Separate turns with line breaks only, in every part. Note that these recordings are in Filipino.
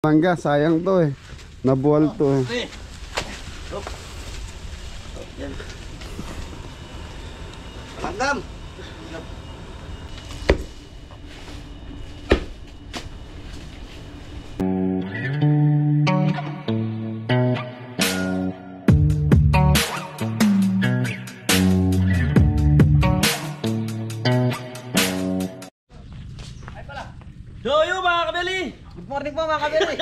Mangga, sayang to eh. Nabuwal to eh.
Pandam.
Doyo mga kabeli! Good morning po mga kabeli!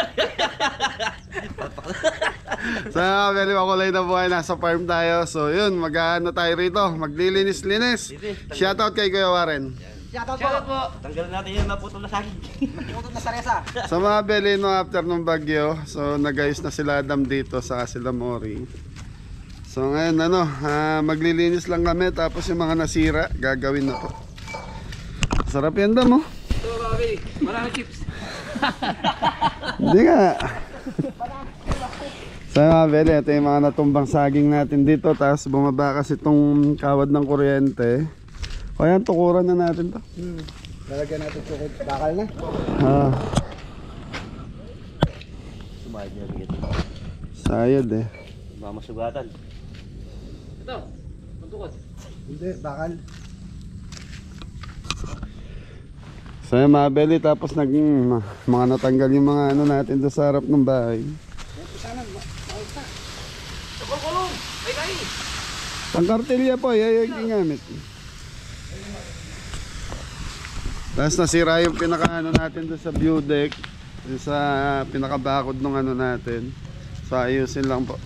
Sa very makulay na buhay, nasa farm tayo. So yun, mag-ano tayo rito, maglilinis-linis. Shoutout kay Kuya Warren.
Shoutout po! Tanggalin natin yung naputol na saging. Naputol na saresa.
Sa mga Belino after nung bagyo, so nag-ayos na sila Adam dito sa sila Mori. So ngayon maglilinis lang kami, tapos yung mga nasira gagawin na po. Sarap yan Dam, oh.
Ito mga kabeli, maraming chips.
Hindi nga. Sa mga Beli, ito yung mga natumbang saging natin dito. Tapos bumaba kasi itong kawad ng kuryente. O yan, tukuran na natin to.
Lalagyan natin sukot. Bakal na.
Sumayad niya bigyan.
Sayad eh.
Baka masugatan. Ito, magtukot.
Hindi, bakal.
So yung mga Beli, tapos naging mga natanggal yung mga ano natin doon sa harap ng bahay.
Kulong! Ay kain!
Pangkartilya po, yung gingamit. Tapos nasira yung pinaka-ano natin doon sa view deck, sa pinaka-bakod ng ano natin. So ayusin lang po.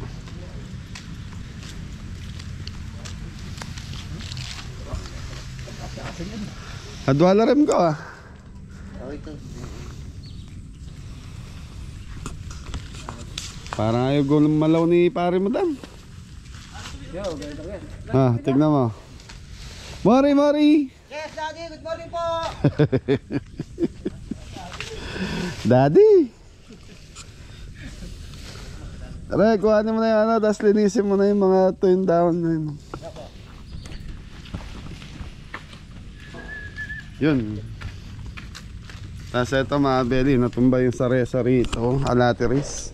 Adwala rin ko ah. Parang ayaw gulong malaw ni pare mo Dam. Tignan mo. Mori!
Yes, Daddy. Good morning po.
Daddy! Tara, kuhanin mo na yung ano, tapos linisin mo na yung mga twin down na yun. Yun. Tapos ito mga Beli, natumba yung saresa rito, alateris.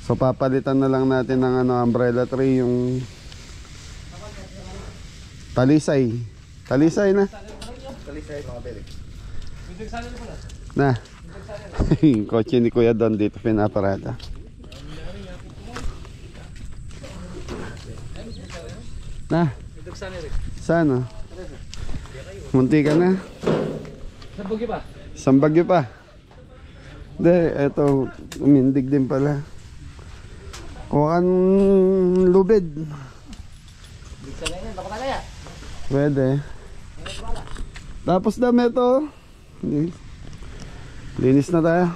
So papalitan na lang natin ng umbrella tree, yung talisay. Talisay na.
Talisay mga Beli.
Na. Yung kotse ni Kuya Don dito pinaparada. Na. Saan? Munti ka na.
Sabugyo pa?
Isang bagyo pa. Hindi, eto, umindig din pala. Kuha kang lubid. Pwede. Tapos dami ito. Linis na tayo.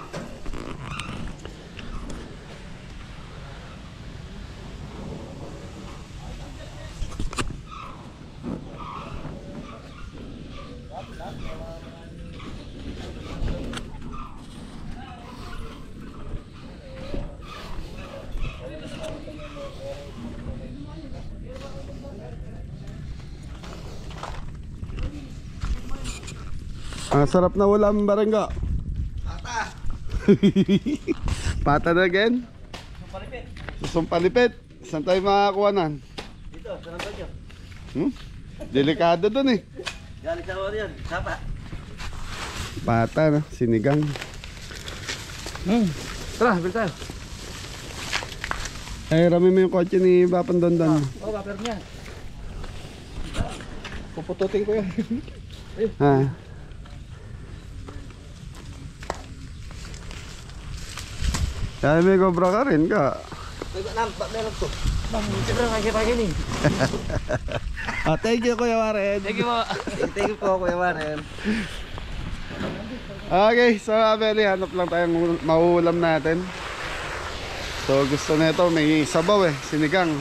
Sarap na ulam barangga.
Pata.
Pata na again.
Sumpalipit.
Sumpalipit. Saan tayo makakuha nan?
Dito, sa nandun yun.
Delikado dun eh.
Galing sa ako yun, sapa.
Pata na, sinigang.
Tara, bil tayo.
Ay, rami mo yung kotse ni Bapan Dondon.
Oo, paper niya.
Pupututin ko yan.
Kaya may cobra ka rin ka.
Meron to. Siyempre, nakikipagin eh.
Thank you Kuya Warren.
Thank you po.
Thank you po, Kuya Warren.
Okay, so Abeli, hanap lang tayong mauulam natin. So gusto nito may sabaw eh, sinigang.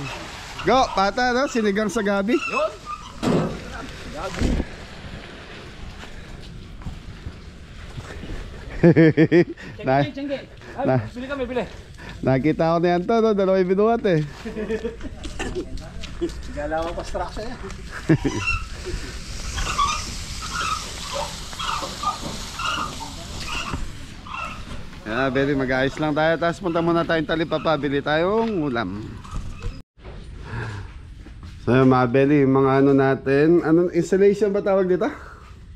Go, pata no, sinigang sa gabi.
Yun! Gabi. Tsengge. Bili kami, bili.
Nakita ko na yan to, no? Dalawang binuhat eh.
Galaw pa structure yan.
Belly, mag-ayos lang tayo. Tapos punta muna tayong Talipapa. Bili tayong ulam. So mga Belly, mga ano natin. Installation ba tawag dito?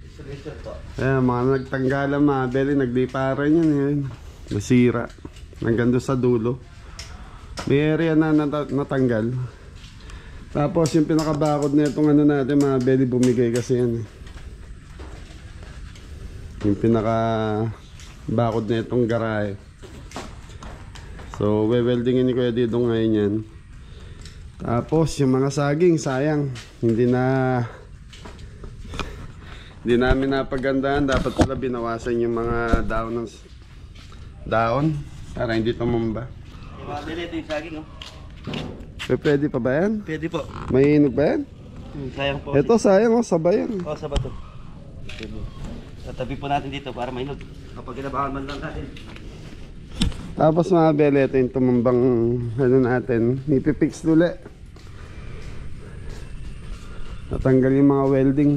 Installation po.
Ayan, mga nagtanggalan mga Belly. Nagliparan yan. Nasira. Hanggang doon sa dulo. May area na natanggal. Tapos yung pinakabakod na itong ano natin mga Belly, bumigay kasi yan. Yung pinakabakod na itong garahe. So weldingin ni Kuya Didong ngayon yan. Tapos yung mga saging, sayang. Hindi namin napagandaan. Dapat pala binawasan yung mga daon para hindi tumumba.
Yung mga ito yung saging, oh.
Pwede pa ba yan?
Pwede po.
May hinog ba yan?
Sayang po.
Ito sayang, sabay yan.
Oh, sa bato. Tatabi po natin dito para mainog. Kapag ginabahan man lang natin.
Tapos mga Bele, ito yung tumambang ano natin, ipipix ulit. Natanggal yung mga welding.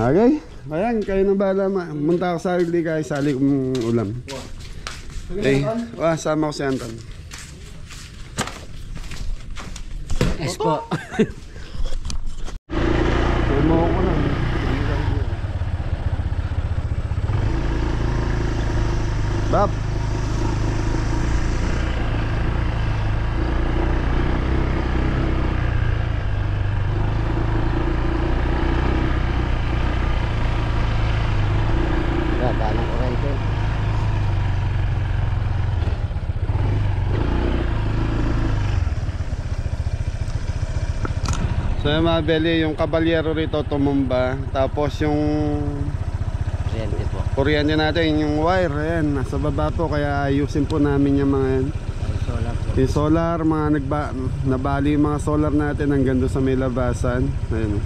Okay, ayan, kayo nang bahala. Munta ako sa Agli, kayo sali kong ulam. Okay, sama ko si Anton.
Yes po.
Tumo ko na. Bab.
Balang kurente.
So yung mga Bele, yung kabalyero rito tumumba. Tapos yung
Kurente po.
kuryente natin, yung wire, ayan, nasa baba po. Kaya ayusin po namin yung mga yan.
Solar po.
Yung solar, mga nabali yung mga solar natin hanggang doon sa may labasan. Ayan.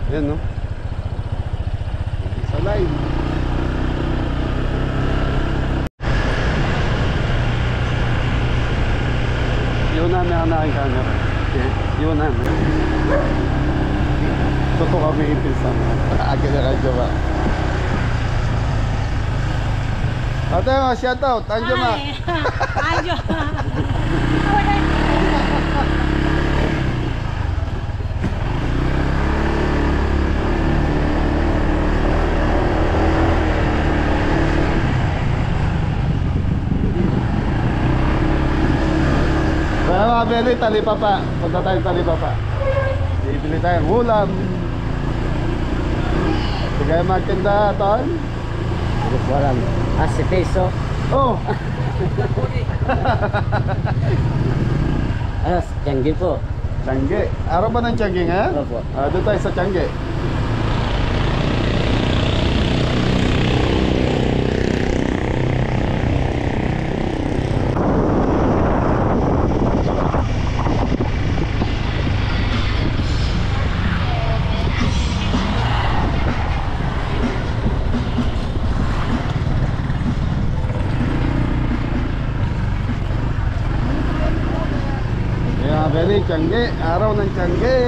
Yan, no? Sa line. Yun namin ang nakaking camera. Okay. Yun namin. Ito po kami ipinsan. Agad na radyo ba? Ate, shoutout. Andiyo ma.
Anjo.
Kaya mga Bele, Talipapa. Punta tayong Talipapa. Bibili tayong ulam. Sige magtinda, Ton.
Walang 10 peso.
Oh!
Ano, Tiangge po.
Tiangge. Araw ba ng Tiangge nga?
Opo.
Doon tayo sa Tiangge. Bele, Tiangge, araw ng Tiangge.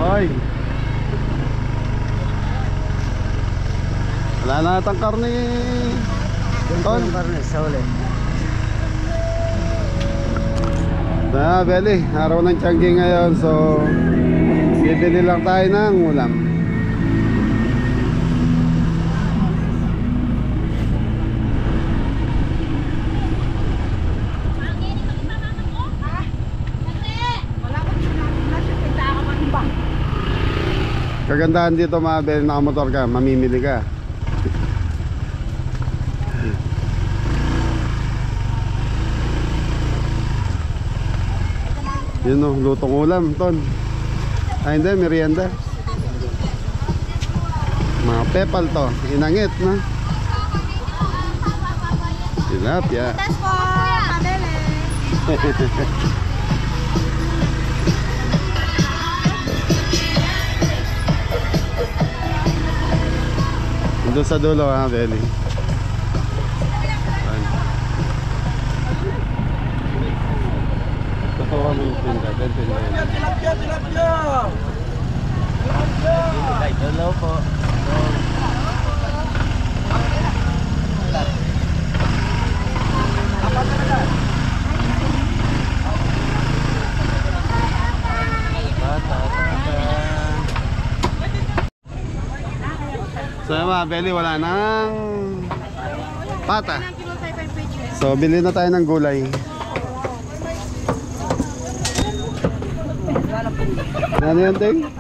Hoy. Wala na natang karne. Ton.
Karne sa uli.
Bele, araw ng Tiangge ngayon, so bibili lang tayo ng ulam.
Wala ko siya na siya pinta ka man ba?
Kagandahan dito mga Beli, nakamotor ka, mamimili ka. Yun o, lutong ulam, Ton. Ay hindi, merienda. Mga pepal to, inangit na. Tilapia.
Test po, Pamela.
Doon sa dulo ha, Beli. Totoo kami yung tinda.
Tilapia! Hello po.
So yung mga Beli, wala nang pata. So bili na tayo ng gulay. Ano yan, Ting?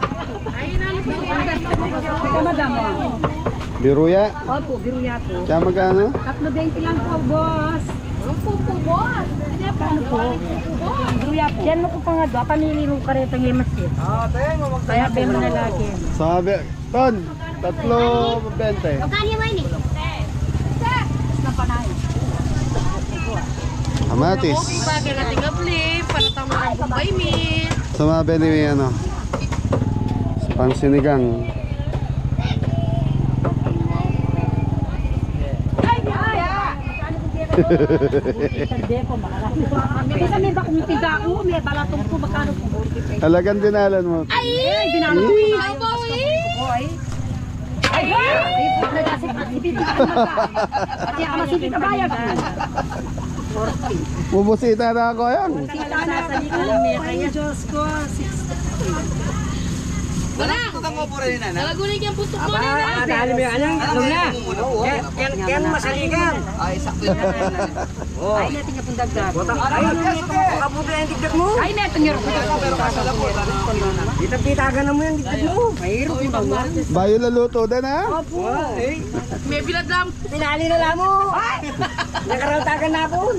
Biruya?
Opo, biruya po.
Kaya magkano?
3.20 lang po, boss. Boss. Paano po? Biruya po. Yan mo ko pa nga doon. Pamili mo ka rin itong limas eh. Kaya pay mo na lagi.
Sabi, Ton, 3.20.
Magkano yung wine eh?
Kamatis.
Bagay natin gabli, panatang mo ng Bombay meat.
So mga Beli, may ano, pansinigang.
Kasi may bakong tiga ako, may balatong po, magkano po?
Talagang dinalan mo.
Ay, dinalo ko na. Ay, nagasit at ibibigay ka maga. At yung kamasipit na bayag.
Bubusita na ako yan.
Sita na sa likod. Ay, Diyos ko, 60.
Nalagunig yung putok mo nila.
Dahil mo yung anong, alam na. Yan masaligan.
Ay, natin nga pong dagdag.
Kaputi ang digdag mo.
Ay, natin nga rin.
Kita-kita na mo yung digdag mo.
Mahirap yung bawal.
Bayo laluto din ha?
May bilad lang.
Tinali na lang mo. Nakaraltagan na ako.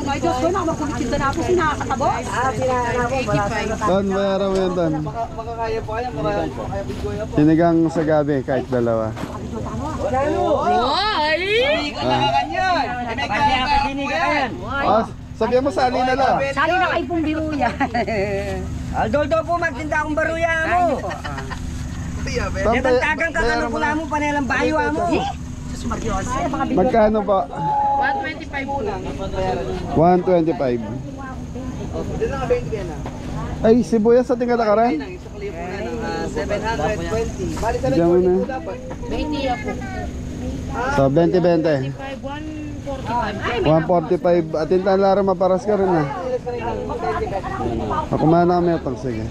Ay, Diyos ko, nakakulitin na ako, sinakatabos.
Pinala na ako.
Ton, bayaran mo yun, Ton. Sinigang sa gabi, kahit dalawa.
Ay!
Oh, sabihan mo sali na lang.
Sali na kayo pong biruya.
Aldoldo po, magtinda akong baruya mo.
Ton,
Tagang
bayaran
kakano
mo
po
na.
mo, panelang bayo mo.
Magkano po?
125 lang.
125. Ay, sibuyas sa tingala ka rin?
720. Bali sa
Diyan mo na.
20 po.
So, 20-20.
145.
145. Atin tayo laro, maparas ka rin ha. Ako mana kami itong, sige.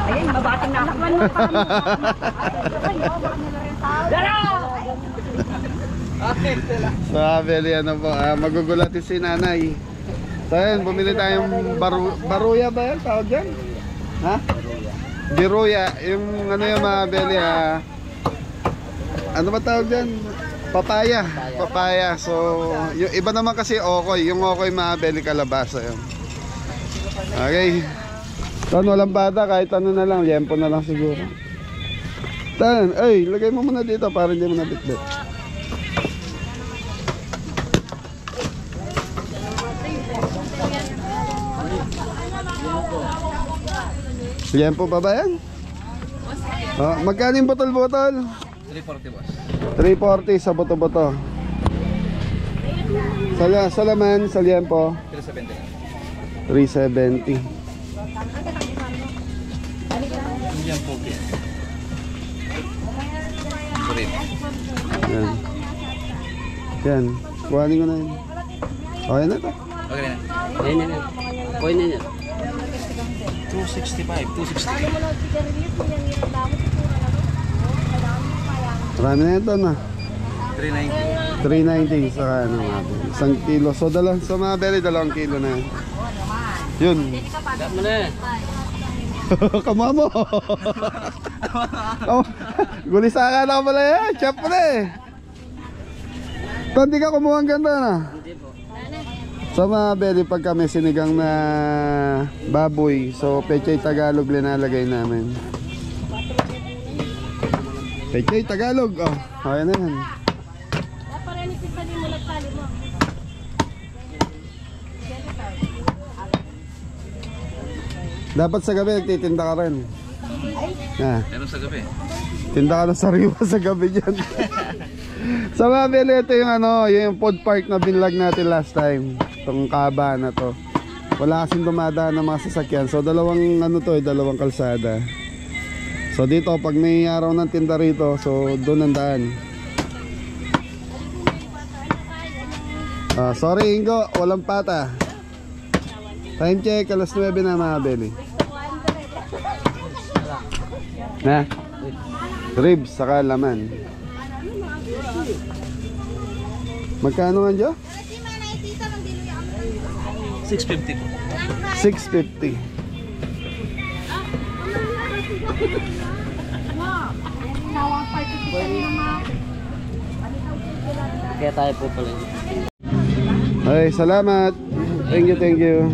Ayun, mabating na ako.
So, Beli, ano po, magugulatin si nanay. So, yun, bumili tayong baruya ba yan? Tawag dyan? Ha? Biruya. Yung ano yung mga Beli, ano ba tawag dyan? Papaya. Papaya. So, yung iba naman kasi okoy. Yung okoy mga Beli, kalabasa yun. Okay. Ton, walang bata, kahit ano na lang, liempo na lang siguro. Tan, ay, lagay mo muna dito para hindi mo nabitbit. Liempo pa ba yan? Oh, magkano yung botol-botol?
340 boss.
340 sa boto-boto. Sa laman, sa liempo? 370. 370.
Yan po.
Yan. Yan. Kuhanin ko na yun. Okay na to.
Okay na.
Ayun na. Kuhin na yan.
265, 260.
Marami na ito na.
390.
390 sa ano natin. 1 kilo. So, sa mga Beli, 2 kilo na yan. Yun.
Kat mo na.
Kama mo. Oh, gulisa ka na pala yan. Chef pala eh. Hindi ka kumuha ang ganda na. Sa mga belly, pag kami sinigang na baboy, so pechay Tagalog linalagay namin. Pechay Tagalog. Oh, ayan na yan. Dapat sa gabi nagtitinda ka rin.
Ano sa gabi?
Tinda ka ng sariwa sa gabi dyan. Sa mga beli, ito yung ano, yung food park na binlog natin last time. Itong kaba na to. Wala kasing dumadaan ng mga sasakyan. So dalawang ano to, dalawang kalsada. So dito, pag may araw ng tinda rito, so doon ang daan. Sorry Ingo, walang pata. Time check, alas 9 na mga beli. Na? Ribs, saka laman. Magkano nga dyan?
650 po.
650.
Kaya tayo po pala.
Ay, salamat. Thank you, thank you.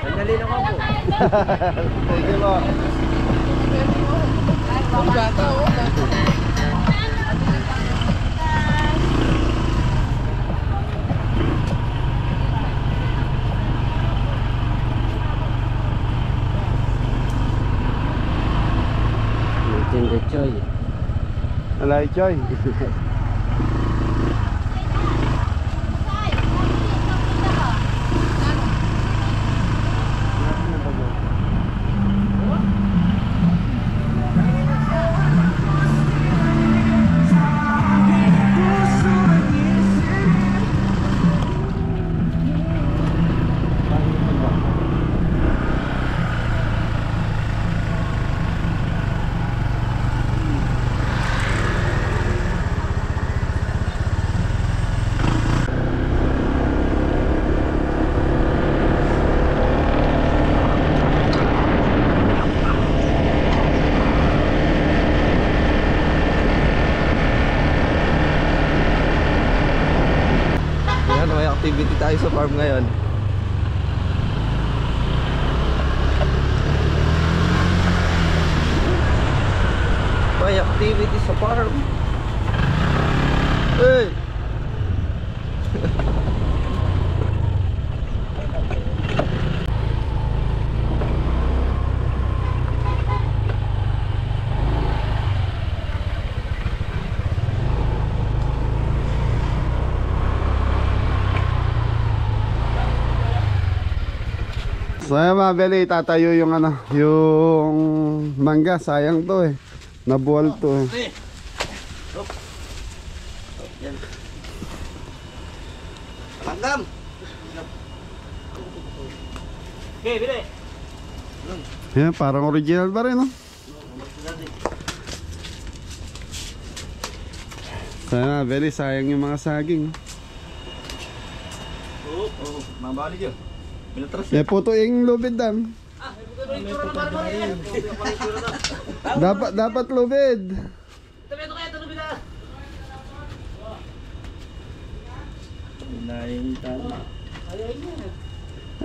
Sandali na po.
Thank you po.
Tinda choy.
Alay, Choy.
May activity tayo sa farm ngayon. May activity sa farm. Hey!
So ayan mga beli, tatayo yung ano, yung mangga, sayang to eh. Nabuwal to eh.
Tanggam! Okay, bili!
Yan, parang original pa rin, no? So ayan mga beli, sayang yung mga saging.
Oo, mabali yun. Minatras
Eh, puto yung lubid dam. Dapat lubid.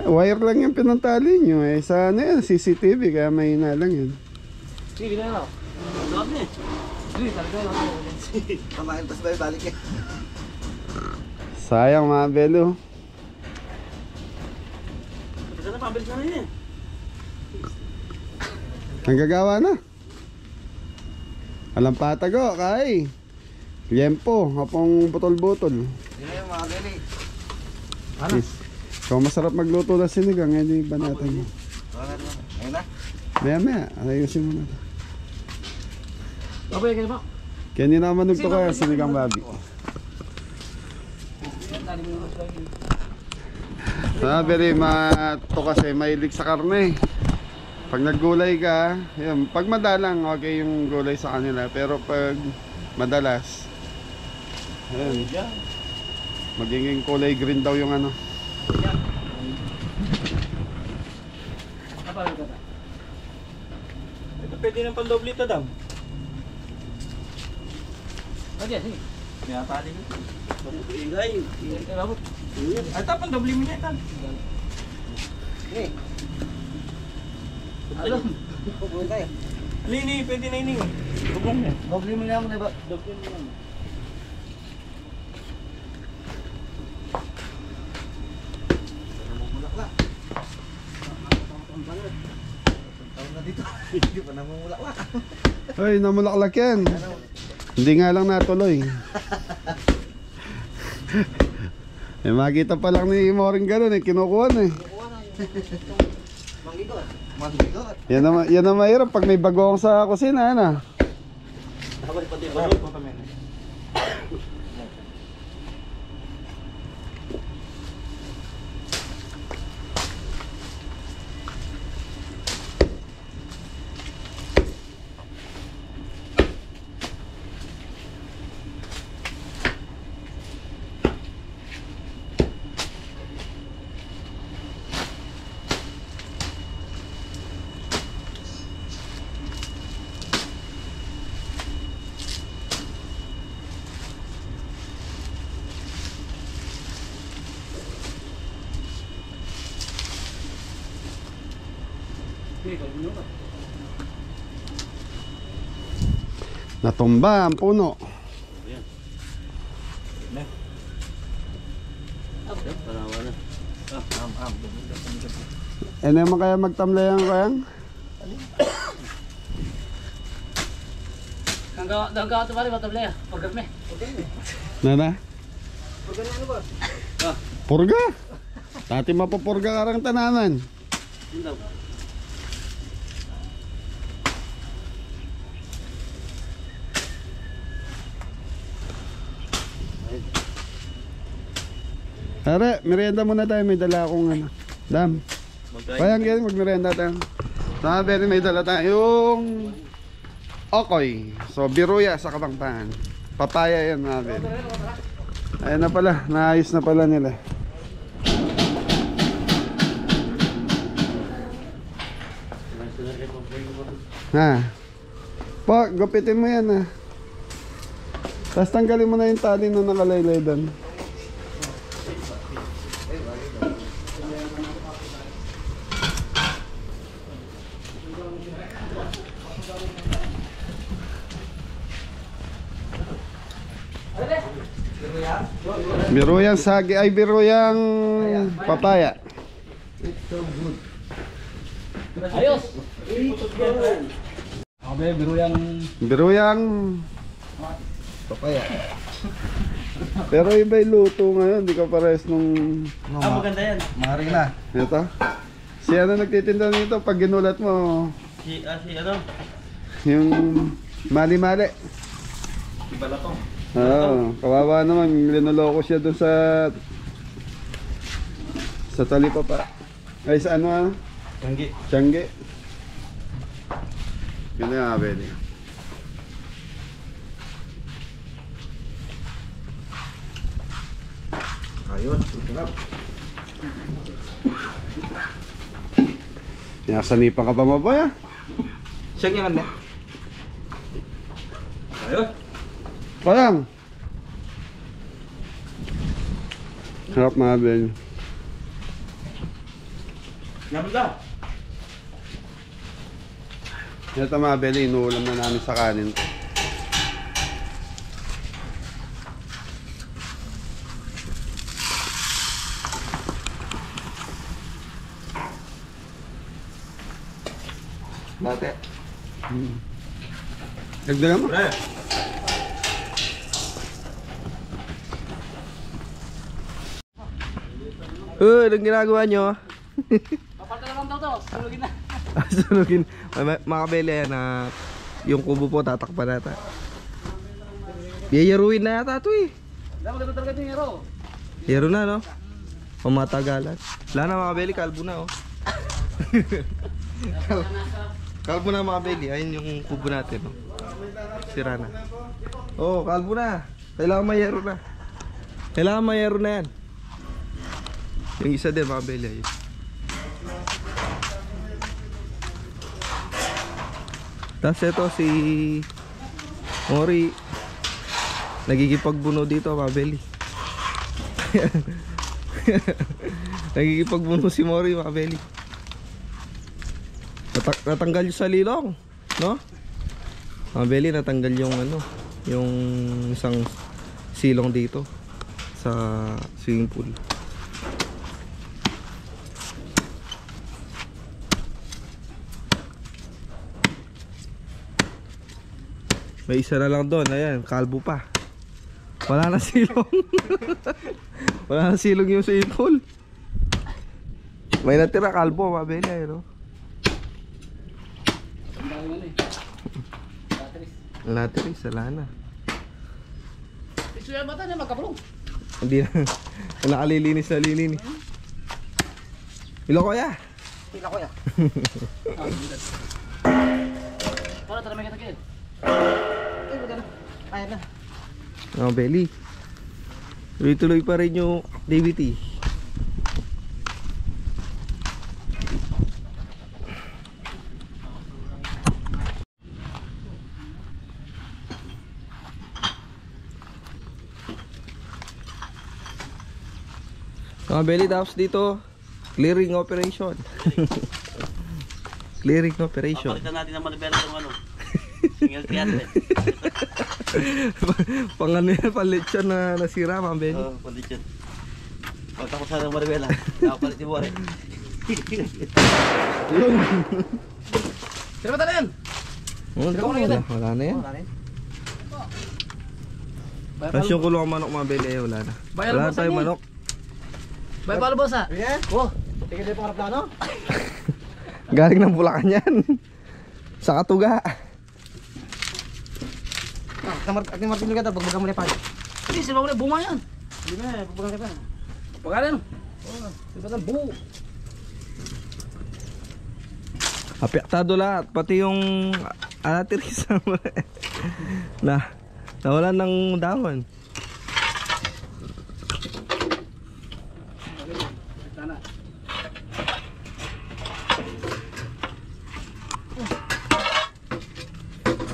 Wire lang yung pinantali nyo eh. Sa ano yan, CCTV, kaya mahina lang yun.
Sige, bili na. Doon eh. Sige, talaga yun. Pamain tas tayo, balik eh.
Sayang mga belo.
Sana pabilis na rin eh.
Nanggagawa na. Alam patago, kay. Liempo, hapong butol-butol.
Yun yung mga gani.
Yes. Kung masarap magluto na sinigang, hindi ba natin?
Ayun na.
Maya, ayusin mo na.
Okay, kayo po.
Kaya hindi na manugto ka, sinigang babi. Very to kasi mahilig sa karne. Pag naggulay ka, yun, pag madalang okay yung gulay sa kanila, pero pag madalas Ayan. Magiging kulay green daw yung ano.
Ito pwede ng pandoble ito daw.
Sige, sige.
May atali ko. Ingay. Ito pandoble mo niya ito.
Ano? Pupunta tayo.
Lini, pwede na ini. Bubong niya.
Doble mo na mo, diba? Doble mo na mo.
Hindi pa namumulaklak.
Ay, namulaklak yan. Hindi nga lang natuloy. Eh, makita pa lang ni Moring ganun eh, kinukuha na eh.
Manggigot.
Yan ang mahirap pag may bagong sa kusina, ano?
Dapat pati balot mo kami.
Natumba ang puno. Eh naman kaya magtamlayan ko yan?
Hanggang ito pala, matable ya. Pagkat me.
Nana?
Pagkat na ano ba?
Purga? Dati mapapurga karang tananan. Tara, merienda muna tayo. May dala akong ano. Dam. Kaya ganyan, mag-merienda tayo. Sabi, may dala tayong okoy. So, biruya sa Kapampangan. Papaya yan natin. Ayan na pala, naayos na pala nila. Ha? Po, gupitin mo yan ha. Tapos tanggalin mo na yung tali na nakalaylay doon. Biruyang sagi ay biruyang papaya.
Ayos! Abe,
Biruyang papaya. Pero iba yung luto ngayon, di ka pares nung
Maganda yan.
Marina.
ito. Si ano nagtitinda nito pag ginulat mo,
Si ano?
yung mali-mali.
Iba na to.
Oo, kawawa naman, linuloko siya dun sa Talipapa. Ay sa ano
Tanggi.
Tiangge. Yun na yung abel.
Ayun, sarap.
Sinasanipan ka pa mo ba ya?
Siya nga na. Ayun.
Parang sarap mga abel.
Yaman daw.
Ito mga abel, inuulam na namin sa kanin.
Bate.
Dagdagan mo?
Pre.
Anong ginagawa nyo?
Papalta naman daw to. Sulugin na.
Sunugin. Mga kabele yan na yung kubo po tatakpan nata. Yayaruin na yata ito eh.
Dapat ganun talaga yung hero.
Yaro na no? Pamatagalan. Wala na mga kabele, kalbo na oh. Kalbo na mga kabele. Ayun yung kubo natin oh. Sira na. Oh, kalbo na. Kailangan mayero na. Kailangan mayero na yan. Yung isa din, mga beli. Ayun. Tapos ito si Mori. Nagigipagbuno dito, mga beli. Nagigipagbuno si Mori, mga beli. Natanggal yung salilong, no? Mga beli, natanggal yung ano, yung isang silong dito sa swimming pool. May isa na lang doon, ayan, kalbo pa. Wala na silong. Wala na silong yung swimming pool. May natira kalbo, mga beli, no? Latris, wala na.
Isuyan mata niya magkapulong.
Hindi na. Nakalilinis na lilinis. Ilo kuya.
Tingnan ko ya. Para tara may kita. Ay, magana. Ayan na.
Oh, belly. Tuloy-tuloy pa rin yung activity. Mga belly, tapos dito clearing operation. Clearing operation.
Papalitan natin ang manibela ng ano. Single 300.
Pang ano yan, panlitsyon na nasira, mga belly.
Oo, palit yun. Pagtapos sana ng manibela, nakapalit yung wari.
Yun.
Sino ba yan?
Wala na yan. Tapos yung kulong ang manok, mga belly, wala na. Wala na tayong manok.
Bay palo boss ah.
Yeah.
Oh,
Tingin din pangarap na ano?
Galing ng Bulacan yan. Sa Katuga.
Ating Martin Lugata, bagbagang mo na pa.
hindi sila mo na bunga yan.
Hindi na, bagbagang kita.
Pagkalan. Oh, sila buo.
Apektado lahat, pati yung alatiris na nawalan ng dahon.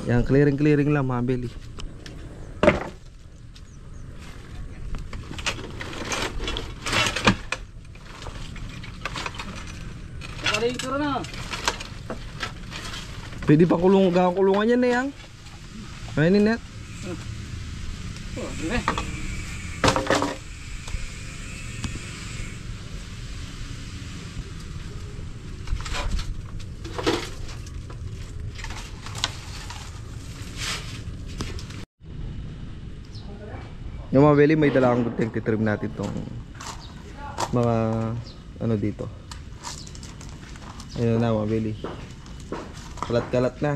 Yan, clearing lang, mga belly.
Pagkalan yung tura na.
Pwede pa kulungan yan na yan. Ayun net.
Oh, sige.
Yung mga belly, may dala akong gunting. Titrim natin tong mga ano dito. Ayun na, mga belly. Kalat-kalat na.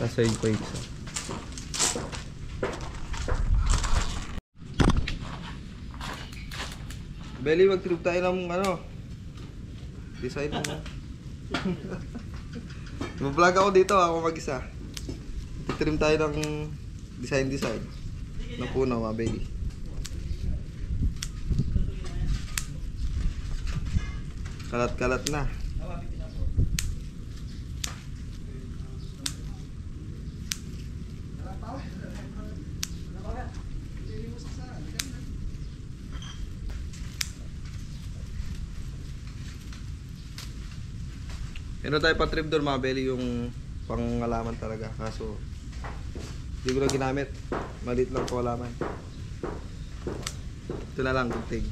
Kasayin ko yung isa. Belly, mag-trip tayo ng ano, design mo. Mag-vlog ako dito, ako mag-isa. Titrim tayo ng design ng puno, mga belly. Kalat-kalat na. Meron tayo pa trip doon, mga belly, yung pangalaman talaga. Kaso hindi ko na ginamit. Maliit lang po alaman. Ito na lang, gunting.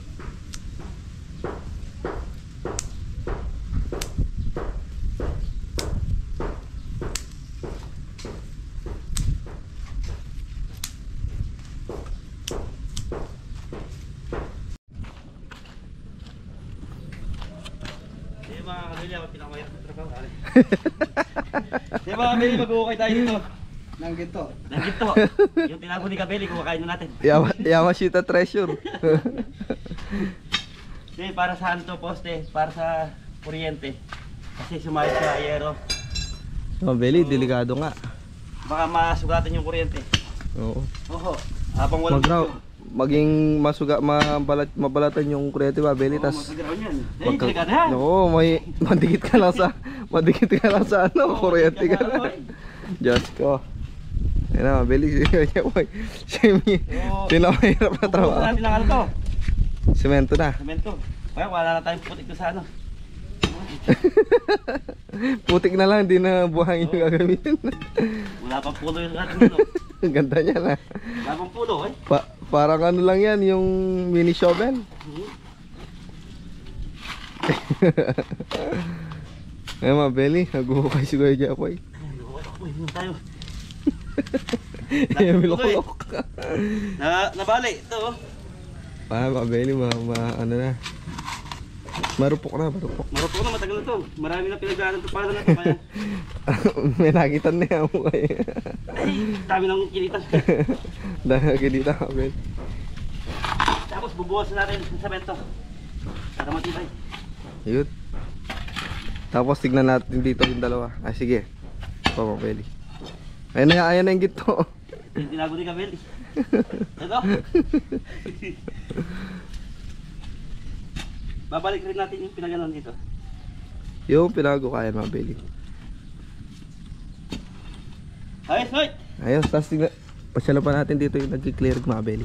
Di ba, Kabeli, mag-uukay tayo dito.
Nang ginto.
Nandito. Yung tinago ni Kabeli, kumakain na natin.
Yamashita treasure.
Hindi, para sa ano to, poste, para sa kuryente. Kasi sumayos sa aero.
Oh, belly, delikado nga.
Baka masugatan yung kuryente.
Oo.
Oho. Habang walang
maging mabalatan yung kuryente ba, Beli, tas
mag-ground yan. Eh, delikado yan.
oo, may madikit ka lang sa ano, kuryente ka na. Diyos ko. Ayun na, Beli, siya yung pinakamahirap na trabaho.
Natin lang ano to.
Semento na.
Semento. Kaya wala na tayong putik ko sa ano.
Putik na lang, hindi na buhangin yung gagamitin.
Wala pang pulo yung ating ano.
Ang ganda niya na.
Wala pang pulo eh.
Parang ano lang yan, yung mini shovel. Ayun mga Beli, naguhukay si Kuya Japoy.
Uy, hindi tayo.
Ayun, milok-lok.
Nabali ito oh.
Mga Beli, ano na. Marupok na.
Marupok na, matagal na to. Marami na pinagdaanan to para na to. Kaya
May nakitan na yan mo kayo.
ay, dami nang kinitan.
Dahil kinita ka, Bel.
Tapos bubuhasan natin sa semento. Para matibay.
Yun. Tapos tignan natin dito yung dalawa. Ay sige. Ito mga Beli. Ayan na yung gito.
Tinago ni Kabel. Ito. Babalik rin natin yung pinaganon dito.
Yung pinago kaya mga Beli.
Ayos, hoy!
Ayos, tapos tignan. Pasyala pa natin dito yung nag-clear mga Beli.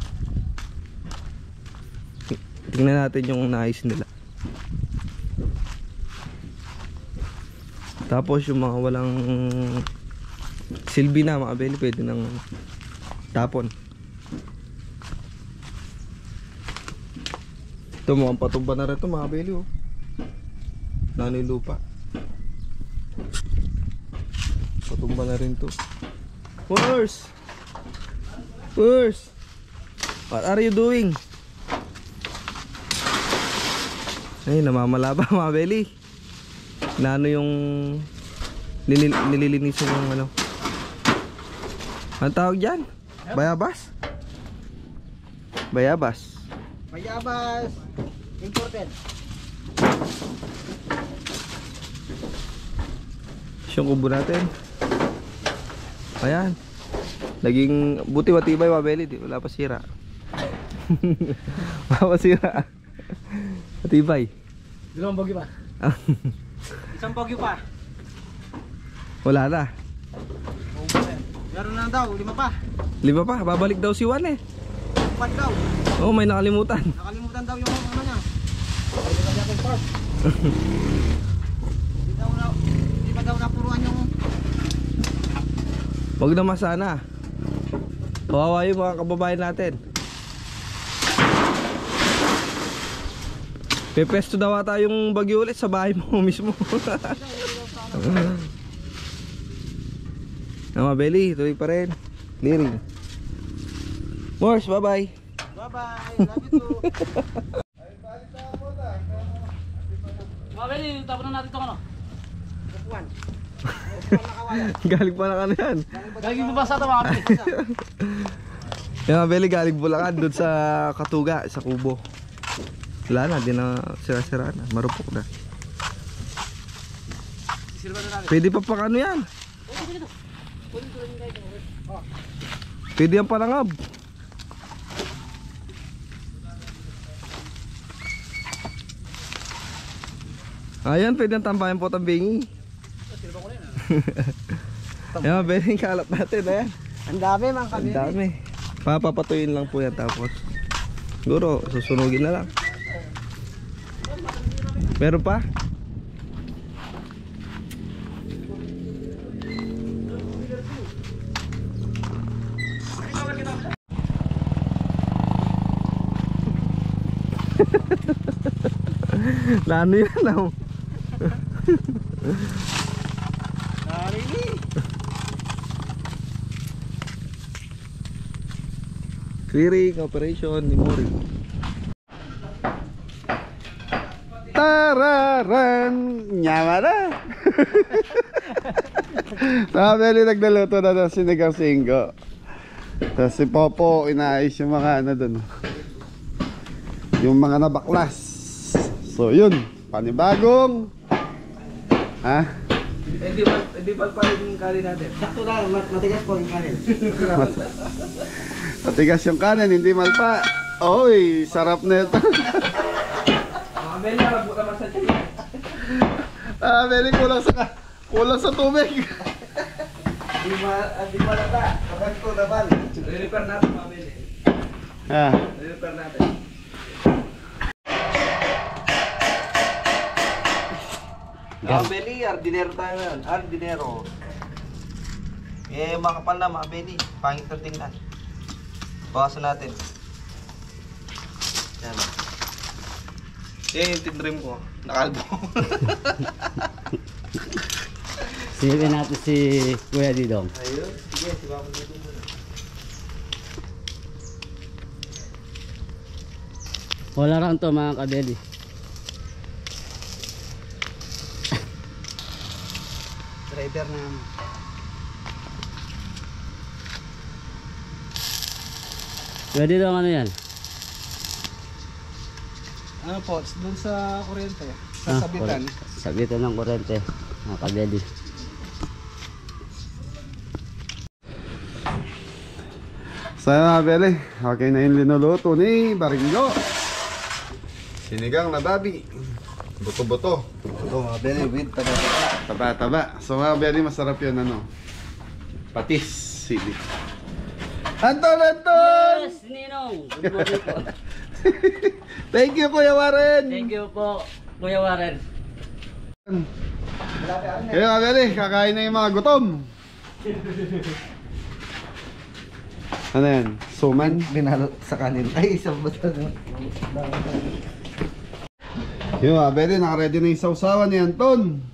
Tingnan natin yung naayos nila. Tapos yung mga walang silbi na mga Beli, pwede nang tapon. Ito mukhang patumba na rin ito mga Beli oh. Nanoy lupa. Patumba na rin ito. Purs! What are you doing? Ay, namamalaba mga Beli. Nano yung nililinisan yung ano. Ang tawag dyan? Bayabas? Bayabas.
Important.
Yung kubo natin. Ayan. Naging buti matibay mga Beli. Wala pa sira. Wala pa sira. Matibay.
Dalawang bagyo pa. Isang bagyo pa.
Wala na.
Meron na daw, 5 pa.
5 pa. Babalik daw si Juan eh.
4 daw.
Oo, may nakalimutan.
Nakalimutan daw yung ano niya. Hindi pa daw napuruan yung...
Huwag naman sana. Kawawa yung mga kababayan natin. Pepesto daw ata yung bagyo ulit sa bahay mo mismo. Mga Beli, tuloy pa rin. Clearing. Mors, bye-bye.
Bye-bye, love you too.
Mga Beli, tapon na natin ito ano?
Galing pa na ka na yan.
Galing mo ba sa ito mga Beli?
Yung mga Beli, galing Bulacan doon sa Katuga, sa Kubo. Wala na, di na sira-sira na. Marupok na. Pwede pa pa ano yan. Pwede yan palangab. Ayan, pwede yung tambayan po tambingi. Ayan, pwede yung kalat natin. Ayan.
Ang dami mga
Ang dami. Papapatuyin lang po yan tapos. Siguro, susunugin na lang. Meron pa? Lano yan lang. Clearing operation ni Mori.
Tararan! Nyama na! Sabi nagdaluto na ng sinigang singgo. Tapos si Popo, inaayos yung mga ano dun. Yung mga nabaklas. So yun, panibagong. Ha?
Hindi pa rin yung kali natin.
Sakto lang, matigas po yung kanin.
Matigas yung kanin, hindi malpa. Oy, sarap nito.
Mga Beli, harap mo naman sa tiyan.
Beli, kulang sa tubig.
Di malata. Kapag ko naman.
Re-repair natin mga Beli. Re-repair natin.
Mga Beli, hardinero tayo ngayon. Hardinero. Eh, makapal na mga Beli. Pangit na tingnan. Bawasan natin. Yan. Yan yung tindrim ko. Nakalbo.
Silipin natin si Kuya Didong.
Ayun. Sige, si Papa dito muna.
Wala lang to mga kabeli.
Driver na.
Kuya Didong, ano yan?
Ano po? Doon sa kuryente. Sa sabitan.
Sabitan ng kurente, mga kabeli.
So mga Beli, okay na yung linuluto ni Baringo. Sinigang na babi. Buto-buto.
Ito mga Beli, with taga-taga.
Taba-taba. So mga Beli, masarap yun ano. Patis. Sili. Anton!
Yes, Ninong! Good morning po.
Thank you, Kuya Warren!
Thank you po, Kuya Warren.
Kaya mga Beli, kakain na yung mga gutom. Ano yan? Suman?
Binalot sa kanin. Ay, isang bata na.
Yung mga Beli, nakaready na yung sausawan ni Anton.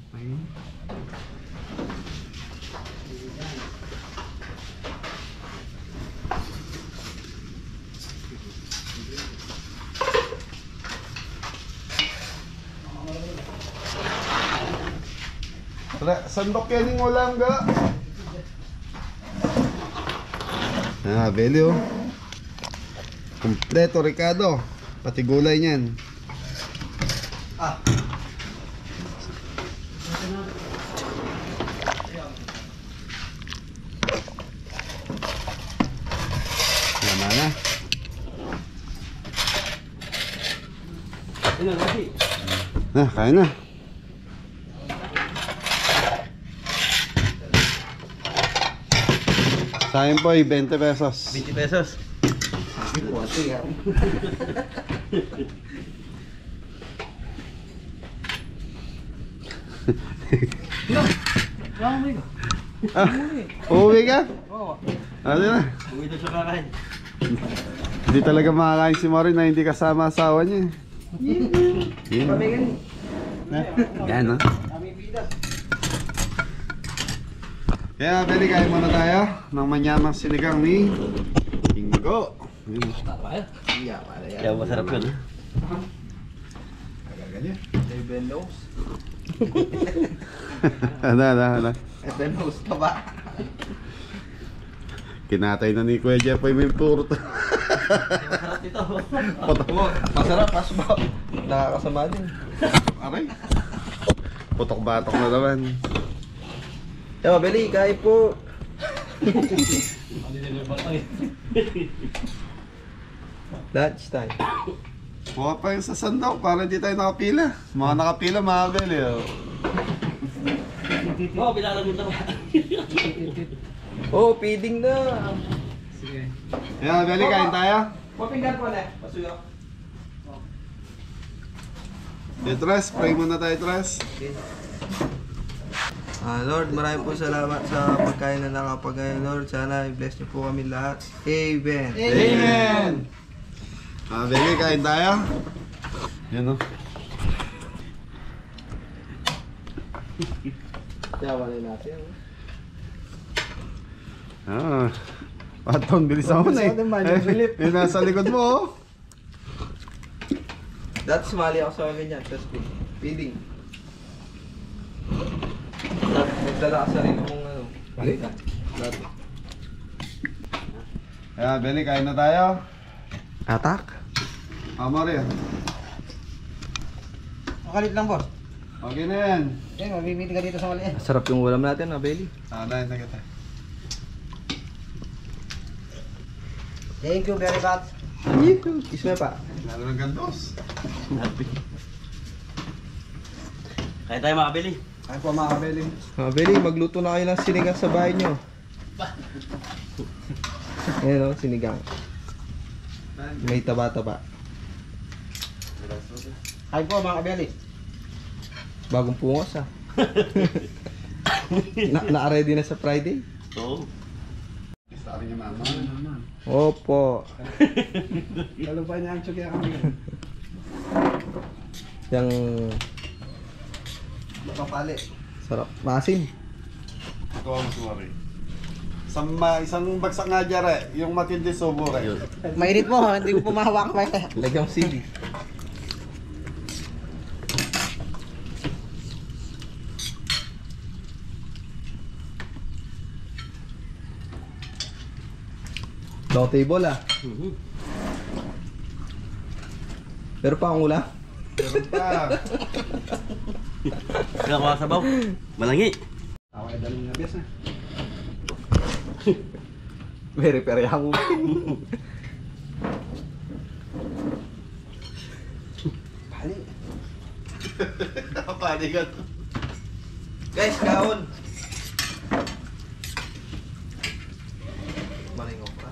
Sandok yan yung ulam ga. Beli oh. Kompleto Ricardo. Pati gulay niyan. Tama na. Kain na. Sa akin po ay 20 pesos.
20 pesos.
Uuwi ka?
Oo.
Ano na?
Uwi na siya kakain.
Hindi talaga makakain si Marin na hindi kasama asawa niya. Yan. Yan no? Kaya Beli, kain muna tayo ng manyamang sinigang ni Ingo.
Kaya masarap yun.
Ano.
Ito yung host ka ba?
Kinatay na ni Kuya Jeffoy may puro.
Masarap ito. Masarap, paso ba? Nakakasama din.
Aray. Putok-batok na naman.
Yo, Beli, kain po. Lunch time.
Kuha pa yung sa sandok para hindi tayo nakapila. Mga nakapila mga Beli.
Oo, pinalagot na ba? Oo, feeding na.
Kaya Beli, kain tayo.
Mapinggan po na. Pasuyo.
Tres, pray muna tayo Tres.
Lord, maraming po salamat sa pagkain na nakapagay, Lord. Sana i-bless niyo po kami lahat. Amen.
Amen! Beli, kain tayo. Yan o.
Yawa na natin.
Paton, bilis ako na eh. Yung nasa likod mo oh.
Dati sumali ako sa ganyan, sa school. Feeding. Nagdala ka sarili mong ano. Palitan. Dati.
Kaya Beli, kain na tayo.
Atak?
Mario.
Makalit lang, boss.
Okay na yan.
Mabibili ka dito sa maliit. Sarap yung ulam natin, Beli.
Nahin na kita.
Thank you very much.
Isme pa.
Lalo ng gandos.
Kaya tayo makabili.
Ay po mga kabeli.
Beli, magluto na kayo ng sinigang sa bahay nyo. Ayan o, sinigang. May taba-taba.
Ay po mga kabeli.
Bagong pungos ah. Na-ready na sa Friday?
Oo.
Sabi niya mama.
Opo.
Lalo pa niya ang tsukya kami.
Yung
Papali.
sarap. Masim.
Ito ang sorry. Isang bagsak nga dyan yung matindi subo rin.
Mainit mo, hindi ko pumahawak.
Lagyan mo sili. Long table ah. Pero pa ang ulam.
Meron pa.
Kaya ko sabaw. Malangi.
Away daling nga bes na.
Very peryahan mo.
Pali. Pali ka to.
Guys, kaon. Malingo pa.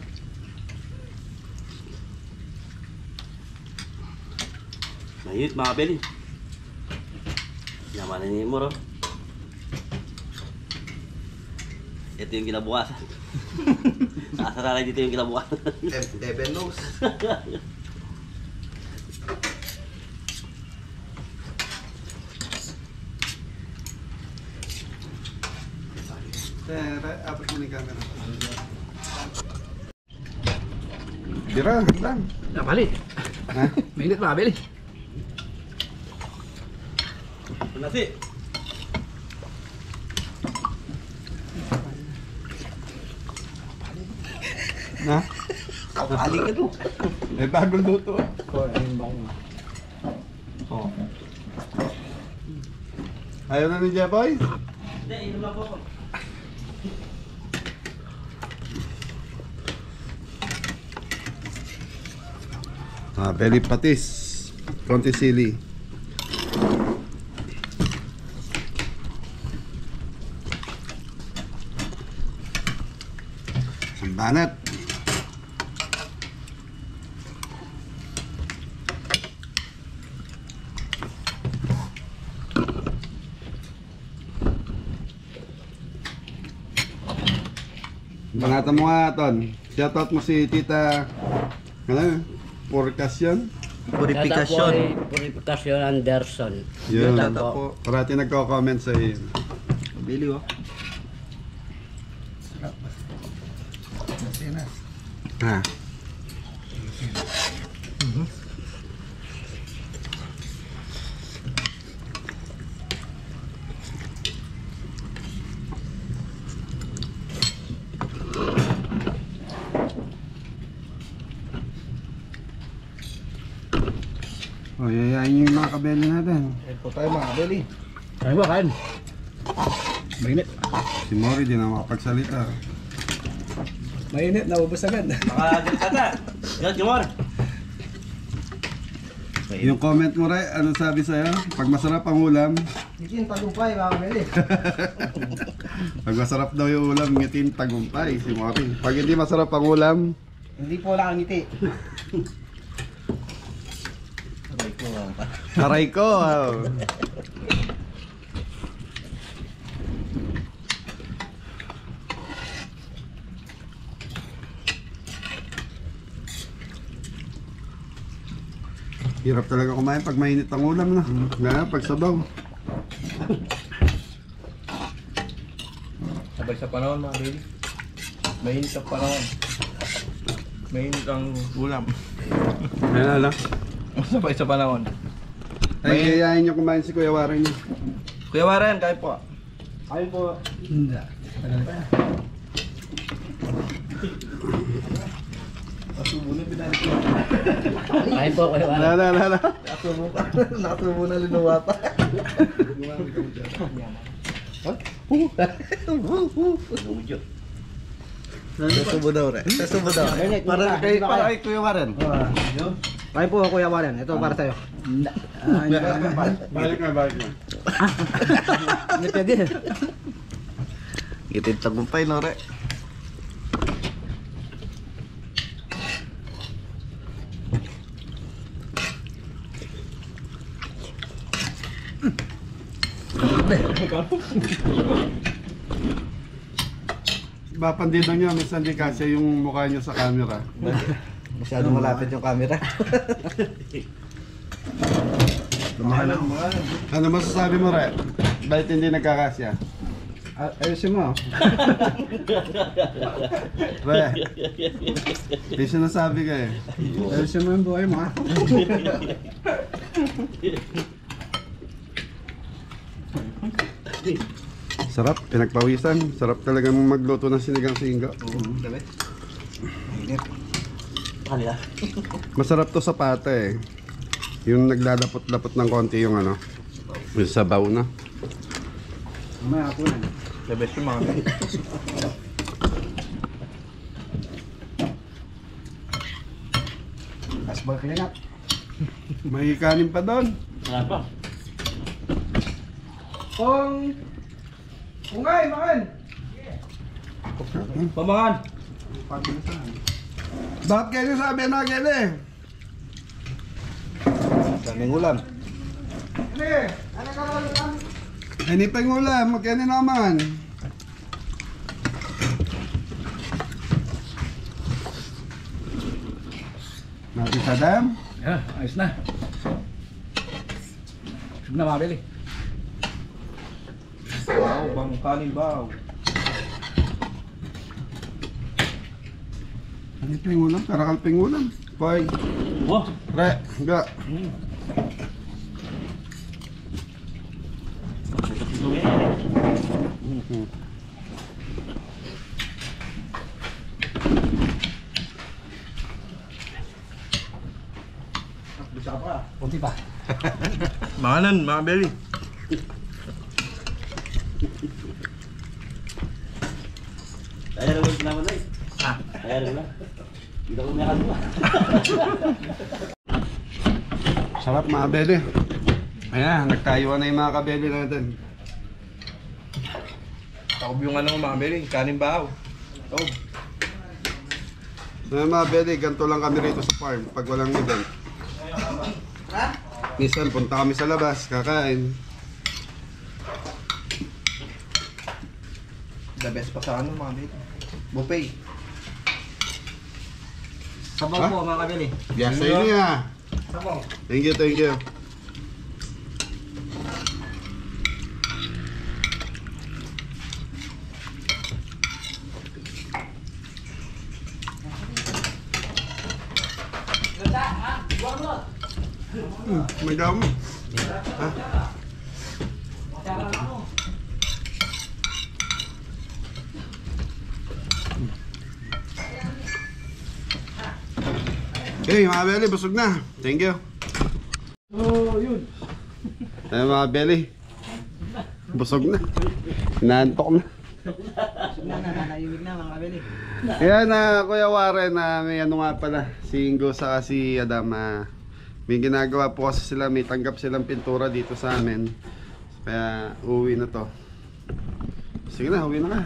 Mainit mga kabili. Yaman ni mo ro. Ito yung kinabukasan. Asaralay dito yung kinabukasan.
Heaven knows.
Apat mo ni camera. Bira, lang.
Napali.
Ha?
Mainit makabili.
Nasi.
Na?
Kapali ka to.
Eh, bagong luto.
Oh.
Ayaw na ni Jeboy?
Hindi, inom lang po ako.
Belly patis. Konti sili. Sambanat. Banatan mo nga, Ton. Shoutout mo si Tita, ano, Purification.
Purification Anderson.
Yun.
Shoutout po.
Parati nagko-comment sa iyo.
Bili oh.
Ha. O, yayain yung mga kabeli natin.
Ayan po tayo mga beli.
Kain ba, kain? Mainit.
Si Mori di na makapagsalita.
Mainit, naubos agad.
Makagad ka ta. Yan, Jumor.
Yung comment mo, Ray, ano sabi sa'yo? Pag masarap ang ulam,
Ikin tagumpay mga kabili.
pag masarap daw yung ulam, ngitin tagumpay si Mori. Pag hindi masarap ang ulam,
Hindi po nakangiti.
aray ko. Oh. Hirap talaga kumain pag mainit ang ulam na. Nga, pag sabaw.
Sabay sa panahon mga beli. Mainit ang panahon. Mainit ang ulam.
Ayan lang.
Sabay sa panahon.
Ay, kayahin nyo kumain si Kuya Warren nyo.
Kuya Warren, kain po.
Ayun po.
Hindi. Kain po kayo.
Lala.
Natubo na linuwa pa.
Susubo daw, re. Susubo daw. Para kay Kuya Warren.
Kain po, Kuya Warren. Ito para sa'yo.
Balik na.
Hindi pwede.
Gitid tagumpay, no, re.
Bapandido nyo, minsan di kasi yung mukha nyo sa camera.
Masyadong malapit yung camera.
Ano masasabi mo, Re? Bakit hindi nagkakasya?
Ayusin mo.
Re, hindi sinasabi ka eh.
Ayusin mo yung buhay mo, ha?
Sarap, pinagpawisan. Sarap talaga magluto ng sinigang singgo.
Kanila.
Masarap to sa pata eh. Yung naglalapot-lapot ng konti yung ano, yung sabaw na.
Mamaya ako na.
The best yung mga ganyan.
Asbal kalingat.
May kanin pa doon.
Wala pa.
Ungay, makan! Pamakan!
Bakit kayo sabi na gani?
Daming ulam.
Hindi pa yung ulam, magkani naman. Natin sa dam?
Yeah, ayos na. Sug na mabili.
Wow, bang kanin baw.
Ano pa yung ulam? Karakalping ulam. Boy.
Wow.
Re, ga.
Kunti pa.
Makanan, mga belly. Kaya rin mo naman ay. Kaya rin lang. Hindi ko meron mo.
Sarap mga kabeli. Ayan, nagtayuan na yung mga kabeli natin.
Taob yung ano mga beli, kanin baw. Taob.
Ayan mga kabeli, ganito lang kami rito sa farm pag walang event. Minsan punta kami sa labas, kakain.
The best pa sa ano mga beli. Buffet.
Sabaw
Ha?
po, mga kabili.
Yes, sa inyo ha.
Sabaw.
Thank you, thank you. Magaw mo. Ha? Okay, mga belly, busog na. Thank you.
Oh, yun.
Ayun mga belly. Busog na. Inaantok na.
Naiwig na, mga kabili.
Ayan na, Kuya Warren, may ano nga pala, si Ingo sa si Adam, may ginagawa po kasi sila, may tanggap silang pintura dito sa amin. Kaya uwi na to. Sige na, uwi na ka.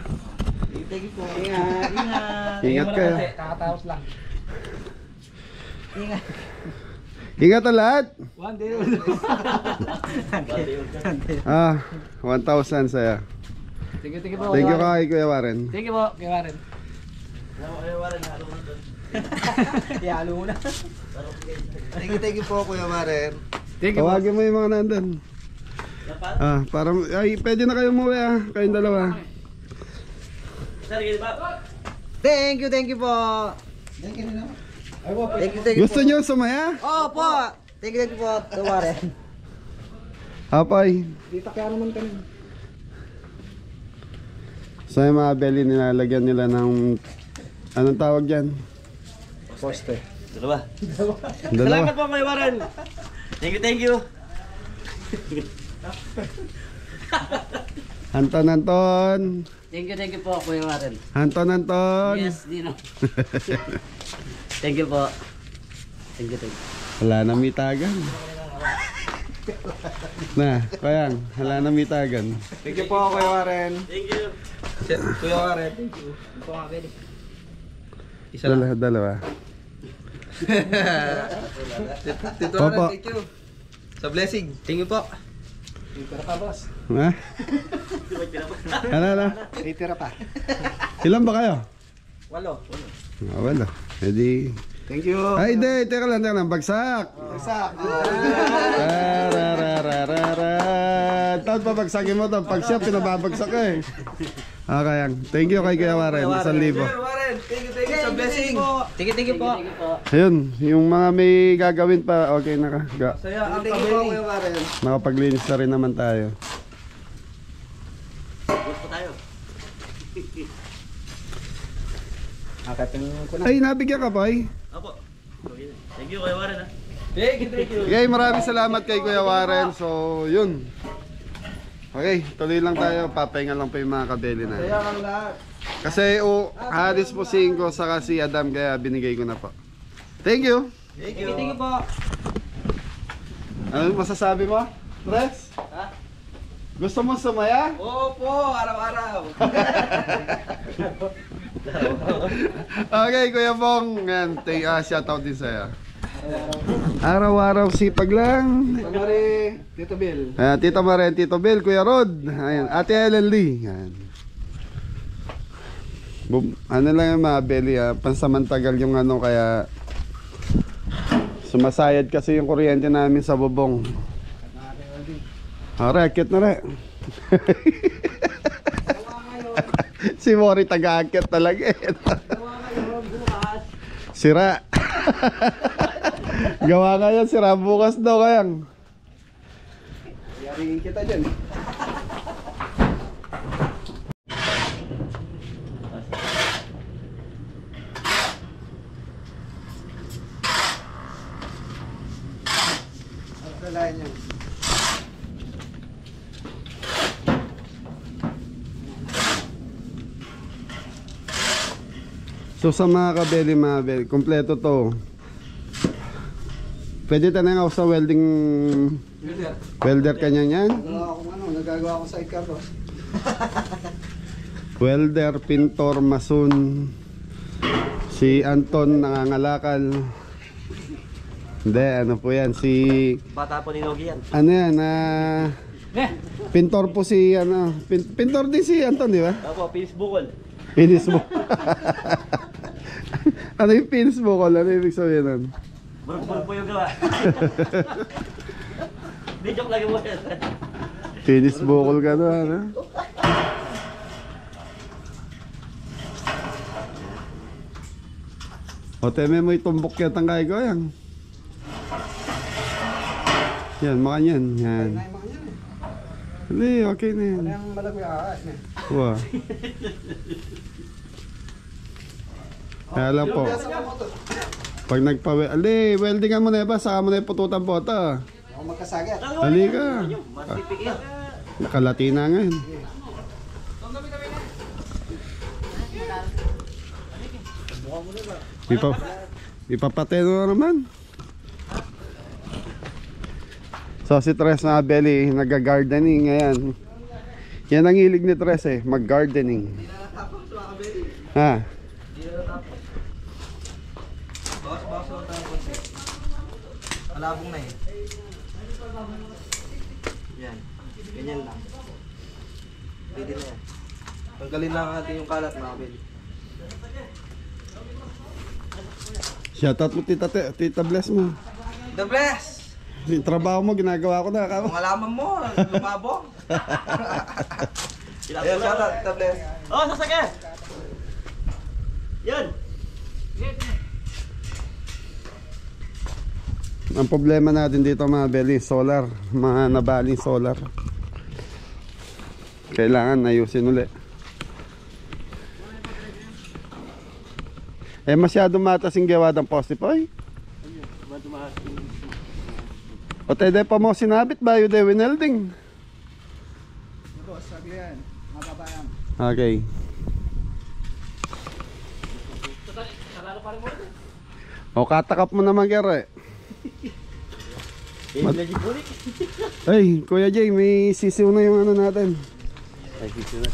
Thank you po. Ingat, ingat.
Ingat kayo.
Kakataos lang. Ingat.
Ingat ang lahat.
One day.
1,000 saya.
Thank you po.
Thank you kay Kuya Warren.
Thank you po, kay Warren. Ihalo mo na.
Thank you po, Kuya Warren.
Thank you po.
Tawagin mo yung mga nandun. Para, ay, pwede na kayo umuwi kayong dalawa.
Thank you po. Thank you.
Gusto nyo sumaya?
Oh, po. Thank you po, kay Warren.
Hapay.
Dito kaya naman kami.
So yung mga belly nilalagyan nila ng, anong tawag dyan?
Poster.
Dalawa.
Dalawa.
po, Kuya Warren. Thank you.
Anton.
Thank you po, Kuya Warren.
Anton.
Yes, Dino. Thank you po. Thank you.
Wala na mitagan. Na, kayang, wala na mitagan.
Thank you po, Kuya Warren.
Thank you.
Kuya Warren, thank you. Ito nga, Beli. Isa lang.
Dalawa.
Tito
Opo.
Warren, thank you. Sa blessing. Thank you po.
Ha? Ano?
May tira pa.
Ilan ba kayo?
8.
Wala. Edi.
Thank you.
Ay, di. Teka lang. Bagsak.
Bagsak.
Taon pa bagsagin mo to. Pag siya, pinababagsak ka eh. Okay. Thank you kay Kuya Warren. 1,000.
Kuya Warren, thank you sa blessing.
Thank you po.
Ayun. Yung mga may gagawin pa. Okay na ka.
Saya ang
Thank you po, Kuya Warren.
Makapaglinis na rin naman tayo.
Gusto tayo.
Akating ko na.
Ay, nabigyan ka pa eh.
Opo. Thank you, Kuya Warren.
Thank you.
Okay, maraming salamat kay Kuya Warren. So, yun. Okay, tuloy lang tayo. Papahinga lang pa yung mga kabeli na.
Saya ang lahat.
Kasi halis po 5 saka si Adam kaya binigay ko na po. Thank you.
Thank you po.
Ano masasabi mo? Rex?
Ha?
Gusto mo sumaya?
Opo, araw-araw.
Okay, Kuya Bong. Yan, shoutout din sa'yo. Araw-araw sipag lang.
Samari, Tito Bill.
Ayan, Tita Maren, Tito Bill, Kuya Rod. Ayan, Ate Ellen Lee. Ayan. Ano lang yung mga belly, pansamantagal yung ano, kaya sumasayad kasi yung kuryente namin sa bubong. Cute na rin. Si Mori taga-akit talaga eh. Sira. Gawa nga yan, sira bukas daw kayang.
Yaringin kita dyan. Lalayan niyo.
So sa mga kabeli, kompleto to. Pwede tayo nga sa welding welder kanya yan.
Nagagawa ko sa ikarto.
Welder, pintor, mason. Si Anton nangangalakal. Hindi, ano po yan, si...
Bata po ni Nogi yan.
Ano yan, pintor po si, pintor din si Anton, di ba?
Opo, Pinis Bukol.
Pinis mo. Ano yung pinis mo ko? Ano ibig sabihin nun?
Buruk-buruk po yung gawa. Di joke lagi mo yan.
Pinis bukol ka na, ano? O, teme mo itumbok yan ang kaya ko yan. Yan, makanyan. Yan. Hindi, okay na yan.
Ang malagay ahas na.
Wow. Kaya lang po. Pag weldingan mo na ba? Saka mo na yung pututan po ito.
Ako magkasagat.
Halika.
Masipik yan.
Nakalati na ngayon. Ipapateno na naman. So si Tres na belly nag-gardening ngayon. Yan ang hilig ni Tres eh, mag-gardening. Ha?
Malabong na eh.
Yan. Ganyan lang.
Pwede na yan. Tanggalin lang natin yung kalat mga kabeli.
Shoutout mo tita Bless mo.
The bless!
Yung trabaho mo ginagawa ko na.
Kung alaman mo, lumabong. Ayan, shout out, the bless.
Oh, sasakyan! Yan!
Ang problema natin dito mga belly, solar. Mga nabaling solar. Kailangan ayusin ulit. Masyado matas yung gawa ng poste po eh. O tayo pa mo sinabit ba yung de winelding? Okay. O katakap mo naman kere. Ay, Kuya Jay, may sisiw na yung ano natin.
Ay, sisi na.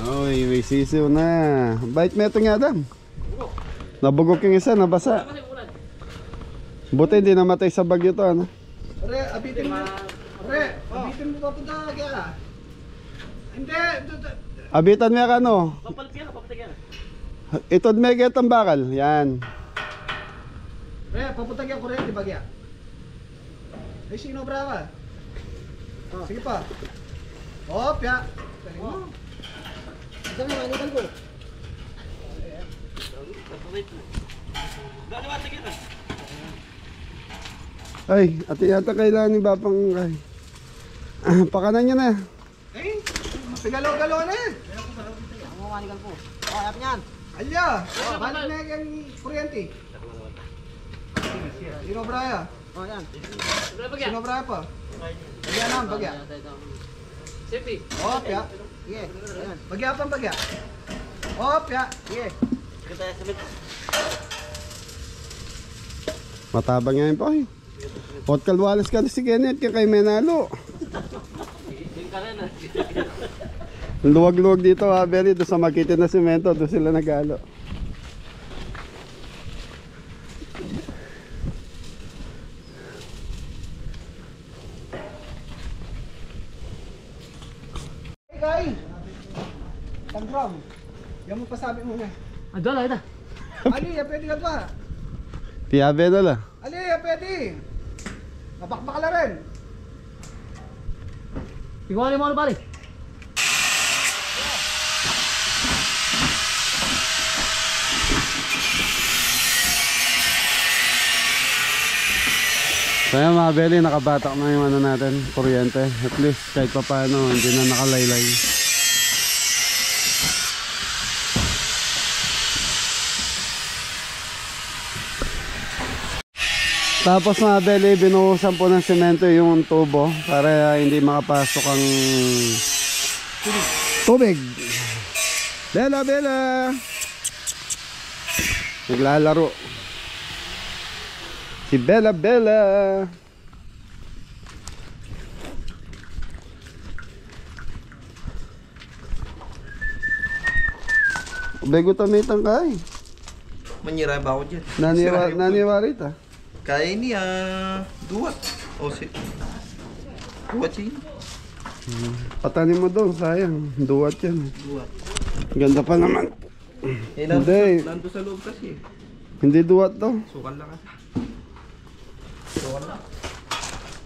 Oy, may sisiw na. Bait mo ito nga, Adam. Nabugok yung isa, nabasa. Buti hindi namatay sa bagyo to, ano?
Pre, abitin mo. Pre, abitin mo papunta kaya. Hindi.
Abitan mo yan, ano?
Papalpiyan, papalpiyan.
Itod may getang bakal. Yan.
Pre, papunta kaya kuryente bagya. Ay, sino brava? Sige pa. Hop, ya. Galing mo. Dami manikan ko.
Ay, ate yata kailangan ni Bapang kay. Pakanan niya na.
Eh, pigalaw-galaw na yan.
Ang manikan po. Oh, yap niyan.
Alya, balik na yung kuryente. Sino braya?
Oh, yan.
Sino braya pa? Bagya na, bagya.
Sepi.
Hop, ya.
Sige. Ayan.
Bagya pang bagya. Hop, ya.
Sige.
Kita ya, sabit.
Matabang nga yun po eh. Hot kalwalas ka na si Kenneth kaya kay Menalo. Luwag-luwag dito ha, Berry. Doon sa Makitin na semento, doon sila nagalo.
Hey, Kai. Tanggram. Yan mo pasabi mo na.
Adol, ayun na.
Ali, ya pwede ka pa.
Tiyabe na la.
Ali, ya pwede. Mabakbak na rin.
Ikaw mo ano pare?
Kaya mga Belly, nakabatak na yung ano natin, kuryente. At least kahit pa paano, hindi na nakalaylay. Tapos mga Belly, binuhusan po ng semento yung tubo para hindi makapasok ang tubig. Bella, Bella! Naglalaro. Si Bella Bella. Bego tamitang kay.
Manyira ba ako dyan?
Naniwari ta.
Kaya niya duwat. O si... Duwat siya.
Patanin mo doon, sayang. Duwat yan.
Duwat.
Ganda pa naman. Hindi.
Nando sa loob kasi.
Hindi duwat to.
Sukal lang kasi.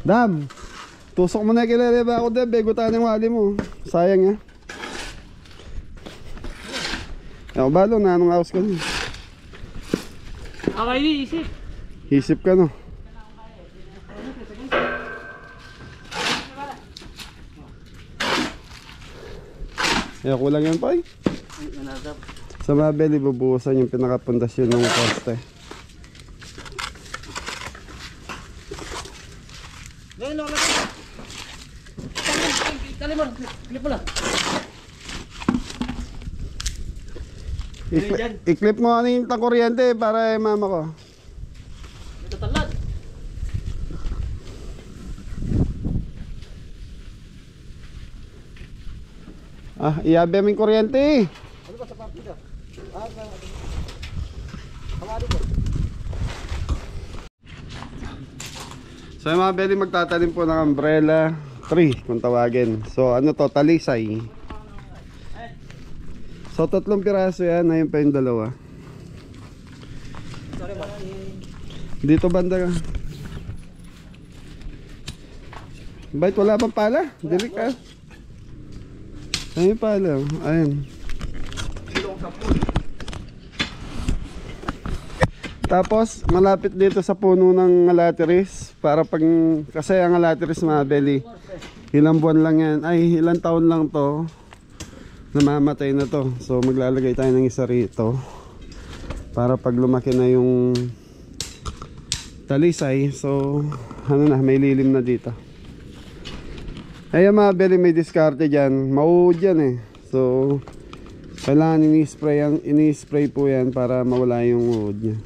Dam, tusok mo na kilala ba ako dyan? Bego tayo ng wali mo. Sayang ya. Ako balo, nanong house ka nun.
Okay, di, isip.
Isip ka no. Eh, kulang yan pa eh. Sa Mabel, ibubuhusan yung pinakapundasyon ng poste.
Ngayon ako lang. Tali mo, clip mo lang.
I-clip mo ano yung kuryente para mama ko.
Ito talad.
Ah, iabe mo yung kuryente.
Ano ba sa partida?
So yung mga Belly, magtatanim po ng umbrella tree kung tawagin. So ano to, talisay. So 3 piraso yan, ayun pa yung 2. Dito banda ka. Bait, wala bang pala? Dili ka. Ayun pala, ayun. Tapos malapit dito sa puno ng alatiris para pag kasi ang alatiris mga Belly, ilang buwan lang yan, ay ilang taon lang to, namamatay na to. So maglalagay tayo ng isa rito para pag lumaki na yung talisay, so ano na, may lilim na dito. Ayan mga beli, may diskarte dyan. Mauud yan eh. So, kailangan ini-spray po yan para mawala yung uod niya.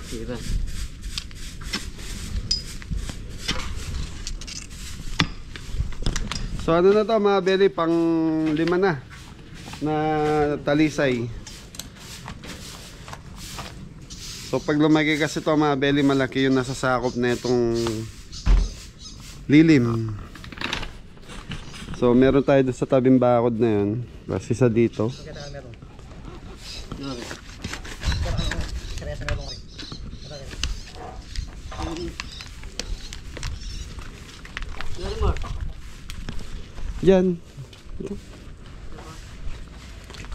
Sira.
So ano na to mga beli, pang 5 na talisay. So pag lumaki kasi to mga beli, malaki yung nasasakop na itong lilim. So meron tayo doon sa tabing bakod na yun, kasi sa dito. Diyan.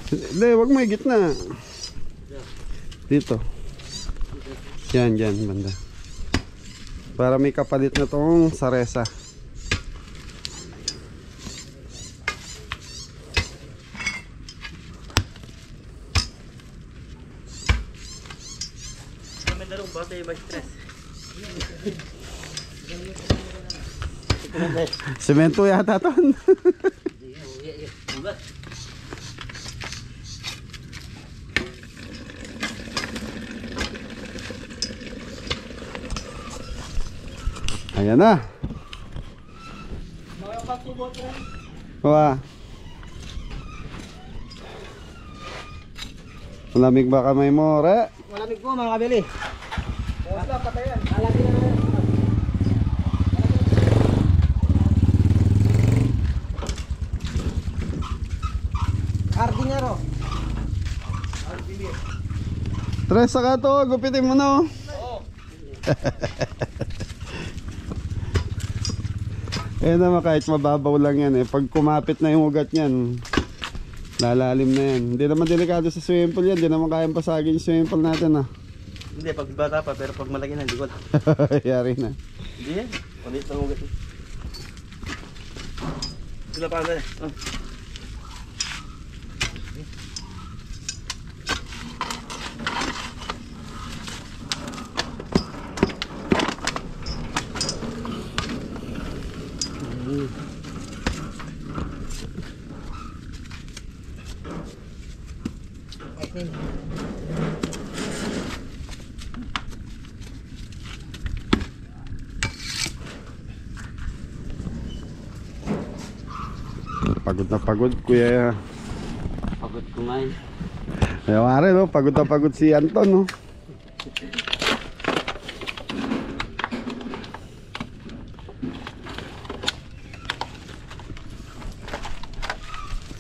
Hindi, wag may gitna. Dito. Yan, banda. Para may kapalit na tong saresa.
Kami darong bata yung stress.
Semento yata ton. Ayan na. Wah. Malamig ba kamay mo, re?
Malamig po mga kabili. Wala patayan. Hardinero.
Tres, saka to, gupitin mo na. Eh naman, kahit mababaw lang yan eh. Pag kumapit na yung ugat niyan, lalalim na yan. Hindi naman delikado sa swimming pool yan. Hindi naman kayang pasagin yung swimming pool natin ah.
Hindi, pag bata pa, pero pag malaki na, hindi ko.
Yari na.
Hindi yan. Palit lang ugat. Sila pa na eh.
Pagod na pagod, kuya.
Pagod kumain.
Ayaw nga rin, no? Pagod na pagod si Anton, no?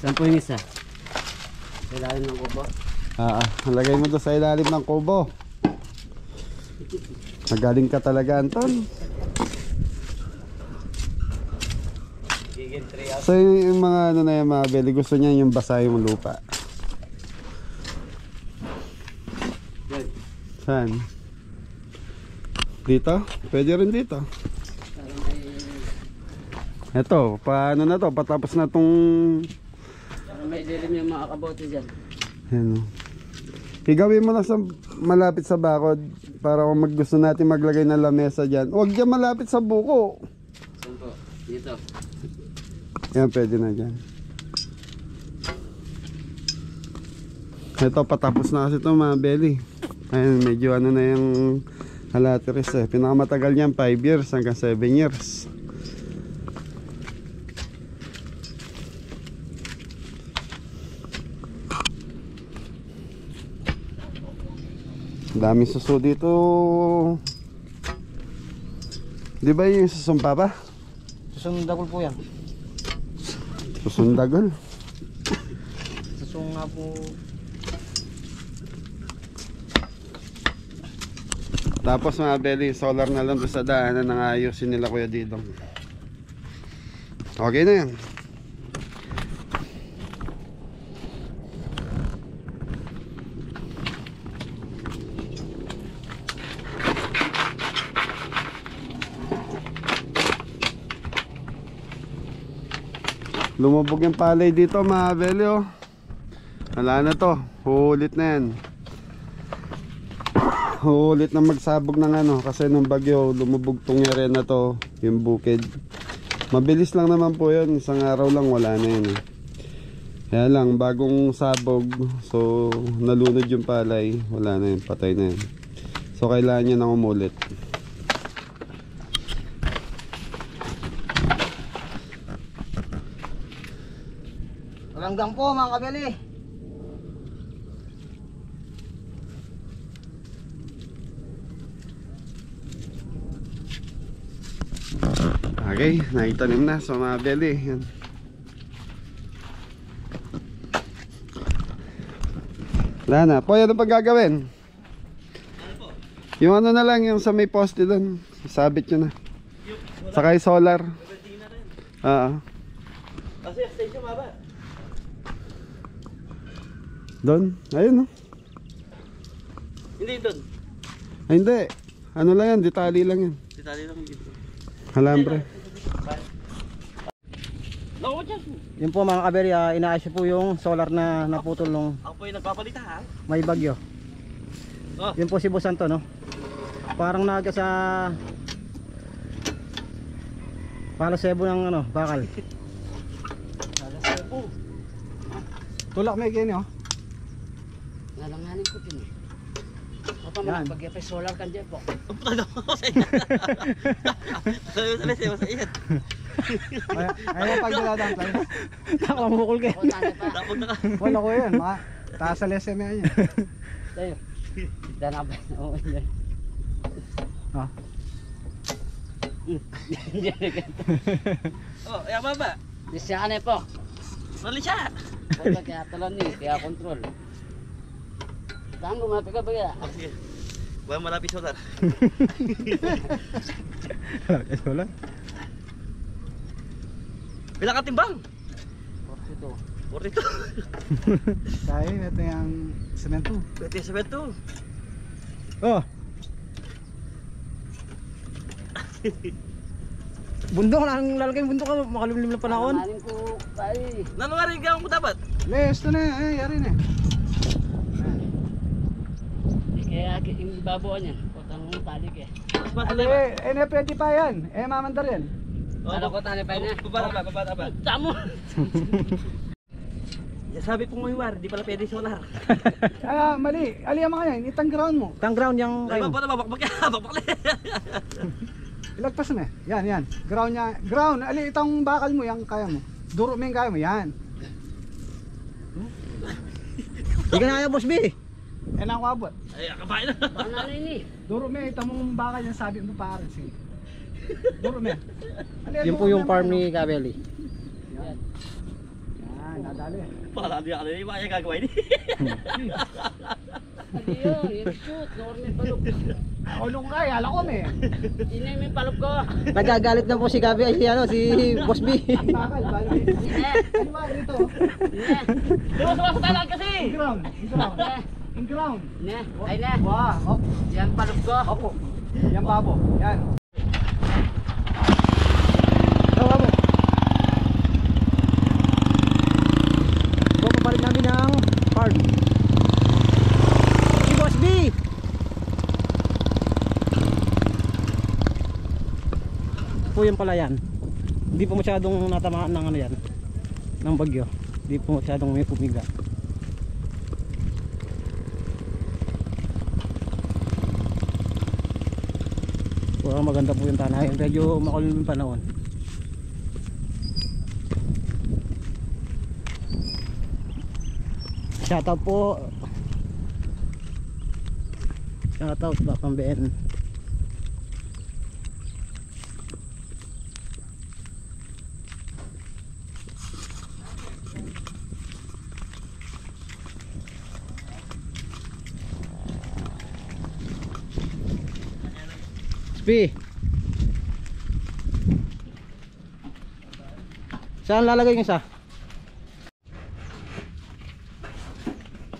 Saan po yung isa? Sa ilalim ng kubo.
Lagay mo to sa ilalim ng kubo. Magaling ka talaga, Anton. So yung mga ano na yung mga beli, gusto niya yung basa yung lupa. Saan? Dito? Pwede rin dito. Eto, paano na to? Patapos na tong...
May dilim yung mga kabote dyan.
Ano? Igawin mo na sa malapit sa bakod para kung gusto natin maglagay ng lamesa dyan. Huwag dyan malapit sa buko.
Saan po? Dito.
Yan, pwede na dyan. Ito, patapos na kasi ito mga belly. Ayan, medyo ano na yung halateris eh. Pinakamatagal niyan 5 years hanggang 7 years. Daming suso dito. Di ba yung susumpa pa?
Susundagol po yan.
Susundagol.
Susung nga po.
Tapos mga belly, solar na lang doon sa daanan ng ayusin nila Kuya Didong. Okay na yan. Lumubog yung palay dito mga belly oh. Wala na to, hulit na yan. Hulit na magsabog ng ano, kasi nung bagyo lumubog tong yare na to, yung bukid. Mabilis lang naman po yun, isang araw lang wala na yun eh. Kaya lang bagong sabog, so nalunod yung palay, wala na yun, patay na yun. So kailangan niya nang umulit.
Hanggang po mga kabeli.
Okay, naitanim na sa mga belly. Yan. Wala na. Po, ano pag gagawin? Yung ano na lang, yung sa may poste doon. Sabit nyo na. Saka yung solar. Oo.
Kasi station maba.
Doon. Ayun, no?
Hindi doon.
Ay, hindi. Ano lang yan, detali lang yan.
Detalye lang dito.
Halambre.
Yun po mga kaberi, inaayos po yung solar na naputol nung
Ako po yung nagpapalita ha.
may bagyo.
Oh.
Yun po si Boss Santo, no? Parang naga sa Palasebo ng ano, bakal.
Palasebo.
Tulak may ganyan, oh.
Nalanganin ko din eh. Opa
Yan.
mo, pag solar kan dyan po.
Sabi sa iyan. Ayaw pag niladang tayo. Nakamukul kayo.
O, tanda pa.
Wala ko yan, mga taas sa lesson na yan.
Tayo. Dana ba? Oo, yan.
Ha?
Oh, ayan baba. Siya ka na po.
Mali siya.
Kaya kaya talon ni, kaya control. Saan gumapi ka ba ya?
Sige. Buwan malapit solar.
Wala.
Bilang katimbang?
42.
42.
Kaya ito yung semento.
Pwede sa beto.
Oh. Bundok lang, lalagay yung bundok ka, makalimlim na panahon.
Nalanganin ko tayo.
Nanungaring ka mo dapat.
Les, ito na eh, yari na.
Kaya yung ibabawan yan. Kotang talik eh.
Mas
Ano
malay ba?
eh, pwede pa yan. Eh, mamandar yan.
Ano ko tani pa niya?
Bababa ba?
Tamo.
Sabi po mo Iwar, di pala pwede solar.
Ah, mali. Aliya mga yan, itang ground mo.
Tang ground yung kayo. Babakbak yan, babakbak.
Ilagpas na. Yan, yan. Ground niya. Ground, ali itang bakal mo, yan kaya mo. Duro mo yung kaya mo, yan.
Di ka na kaya boss B.
Yan ang wabot.
Ay, kabain na.
Paano ni?
Duro mo, itang mong bakal yan, sabi mo pare. Sige. Duro mo.
Yun po yung farm ni Kabeli.
Yan, nadali.
Pala di ako na yung gagawin.
Adiyo, yung shoot. Normal palog.
Ako nung kaya, alakom eh.
Inay mo yung palog ko.
Nagagalit na po si Gabi ay si ano, si Boss B.
Bakal, bali.
Ine.
Ano ba dito?
Ine.
Sumasama sa talag kasi.
In ground. In ground.
Ine.
In ground.
Ine. Ay ne.
Wah, op.
Yan palog ko.
Opo. Yan babo. Yan.
Babo. Bumabalik namin ng farm. Si Boss B. Po yung pala yan. Hindi po masyadong natamaan ng ano yan. Ng bagyo. Hindi po masyadong may pumiga. Puro maganda po yung tanay. Medyo makulim yung panahon. Shoutout po. Shoutout Bakang BN. Crispy. Saan lalagay yung isa?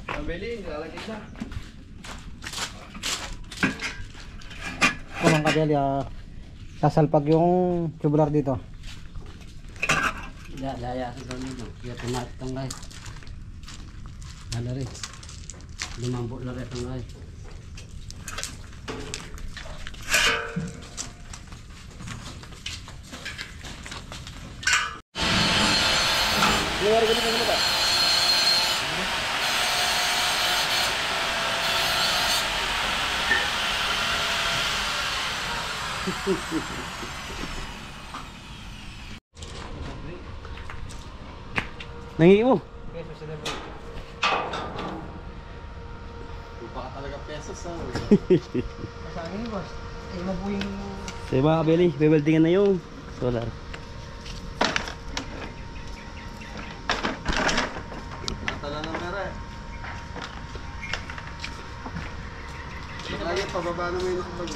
Mabili, lalagay na.
Kumang kadeli, sasalpag yung tubular dito.
Laya sa doon nito. Kaya tumatang guys. Ano rin. Lumambot na rin itong guys.
Nangihi mo.
Baka talaga pesos ha.
So yung mga kabeli, beweldingan na yung solar.
Tala ng pera. Lagi pababa na may nakapag.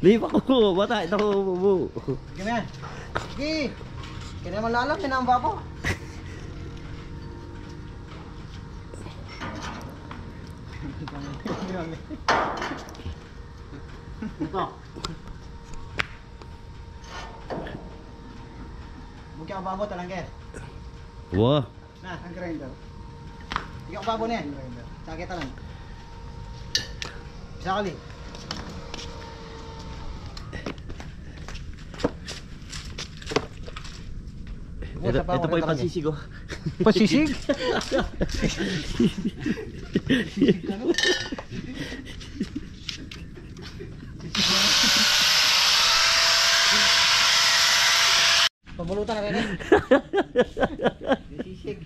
Di pa ko, bata, ito ko bubu.
Sige na. Sige. Kaya naman lalam, pinamba ko. Ito. Bukya ka babo talang kaya.
Wow.
Na, ang grinder. Bukya ka babo niya. Sakit lang. Isa kali.
Ito po yung pansisig oh.
Pasisig? Pabulutan na rin eh. Sisig.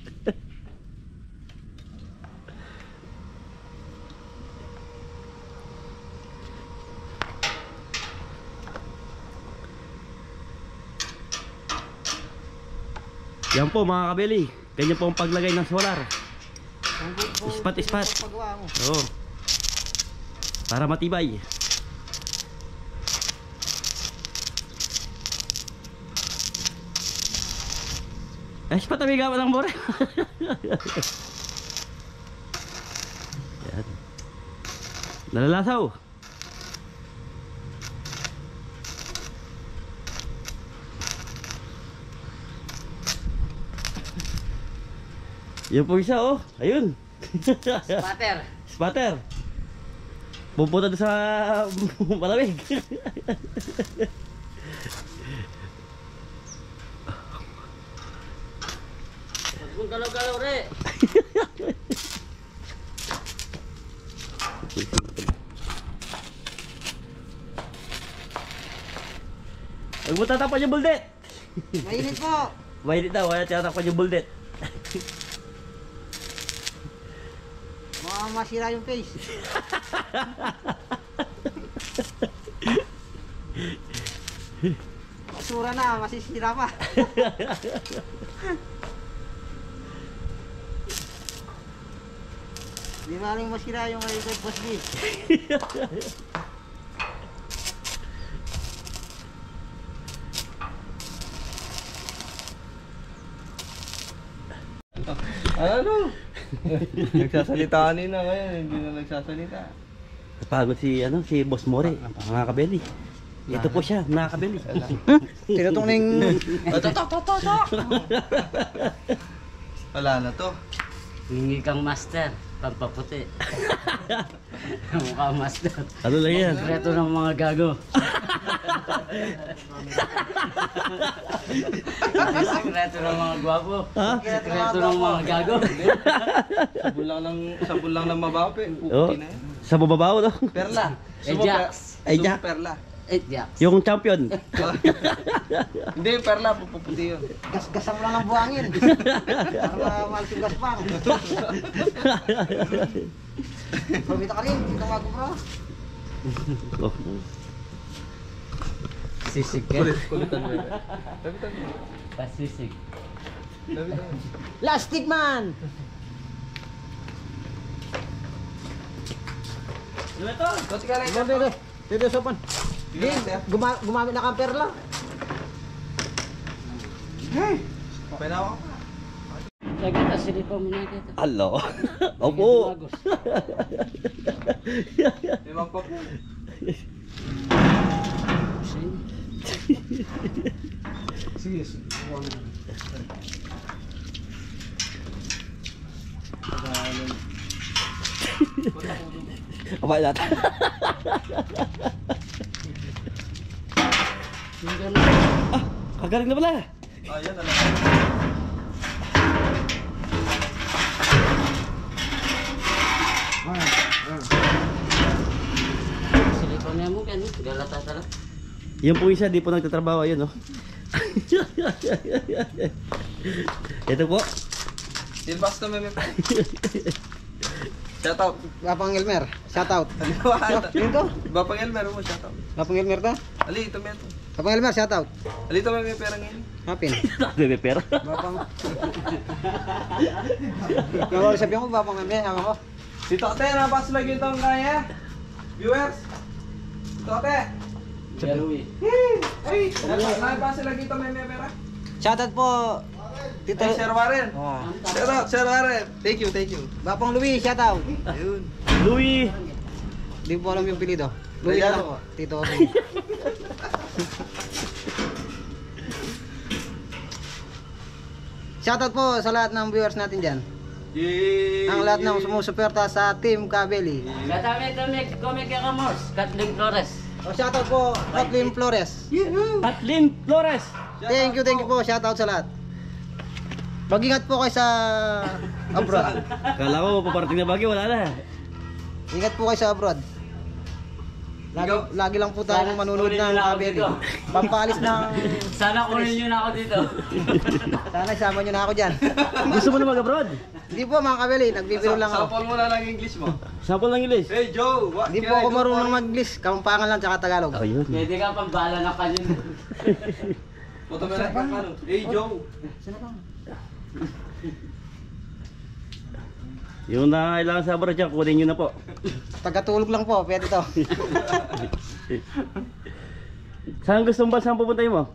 Yan po mga kabeli. Ganyan po ang paglagay ng solar. Ispat.
Pagawa mo.
Oo. Para matibay. Ispat na bigawa ng bore. Yan. Nalalasaw. Yung po isa oh, ayun.
Spatter.
Spatter. Pupunta doon sa malamig.
Kung galaw-galaw re.
Huwag mo tatapan yung buldet.
Mainit po.
Mainit daw, wala tatapan yung buldet.
Baka masira yung face. Basura na, masisira pa. Di maling masira yung kay Boss B.
Ano? Nagsasalita kanina ngayon, hindi na nagsasalita.
Napagod si Boss More, mga kabeli. Ito po siya, mga kabeli.
Tinutong na yung...
Wala na to.
Hingi kang master. Pampaputi. Mukha master.
Ano lang yan?
Sekreto ng mga gago. Sekreto ng mga gwapo.
Ha?
Sekreto ng mga gago.
Sabon lang ng mabape.
Oh,
Puputi na yan.
sa bababaw no?
Perla.
Ajax.
Ajax.
Perla.
Ajax.
Yung champion.
Hindi, perla. Puputi yun.
Gas-gasan mo lang ng buhangin. Para mahal yung gas pa. Pumita ka rin, dito nga bro.
Oh.
Sisig ka.
Kulitan mo yun.
Pasisig.
Plastic man! Dito sopan. Gumamit na camper lang.
Lagi ta silipa mo na kita.
Alo. Opo.
Bagos.
Limang pa po.
Sige.
Apa natin? Kagaling na pala.
Ayan, alam.
Silipa niya mo kan, galata tala.
Yung po isa, di po nagtatrabaho. Ayun, oh. Ito po.
Silvasta may may. Shout out.
Bapang Elmer, shout out.
Dito? Bapang Elmer mo, shout out.
Bapang Elmer ta?
Ali, ito may ito.
Bapang Elmer, shout out.
Ali, ito may perang ngayon.
Hapin. Bebe pera. Bapang. Kaya sabi ko, Bapang Elmer, sama ko.
Dito ate, napas lagi itong kaya. Viewers. Dito ate.
Jalui.
Ay, napas lagi itong may pera.
Shout out po. Tito.
Ay, Sir Warren.
Oh.
Shout out, Sir Warren. Thank you, thank you.
Bapang Louie, shout out.
Ayun.
Louie. Di po alam yung pilido. Louie
Ayan.
lang po. Tito. Shoutout po sa lahat ng viewers natin dyan.
Yay!
Ang lahat ng sumusuporta sa Team Kabeli.
Katami Comic Ramos, Kathleen Flores.
O shoutout po Kathleen Flores.
Kathleen Flores.
Thank you po. Shoutout sa lahat. Mag-ingat po kayo sa abroad.
Kala ko paparating na Baguio, wala na.
Ingat po kayo sa abroad. Lagi lang po tayong manunood ng Kabeli. Pampalis ng...
Sana kunin niyo na ako dito.
Sana isama nyo na ako dyan.
Gusto mo na mag-abroad?
Hindi po mga Kabeli, nagbibiro lang ako.
Sample mo na lang English mo.
Sample ng English.
Hey Joe, what
Hindi
can
po
I
ako
do
marunong
for you?
mag-English. Kampangan lang tsaka Tagalog.
Ayun. Pwede ka pang bala na pa yun.
Puto mo na ano. Hey Joe.
Yung nangailangan sa abroad dyan, kunin nyo na po.
Tagatulog lang po, pwede to.
Saan gusto mong bansang pupuntahin mo?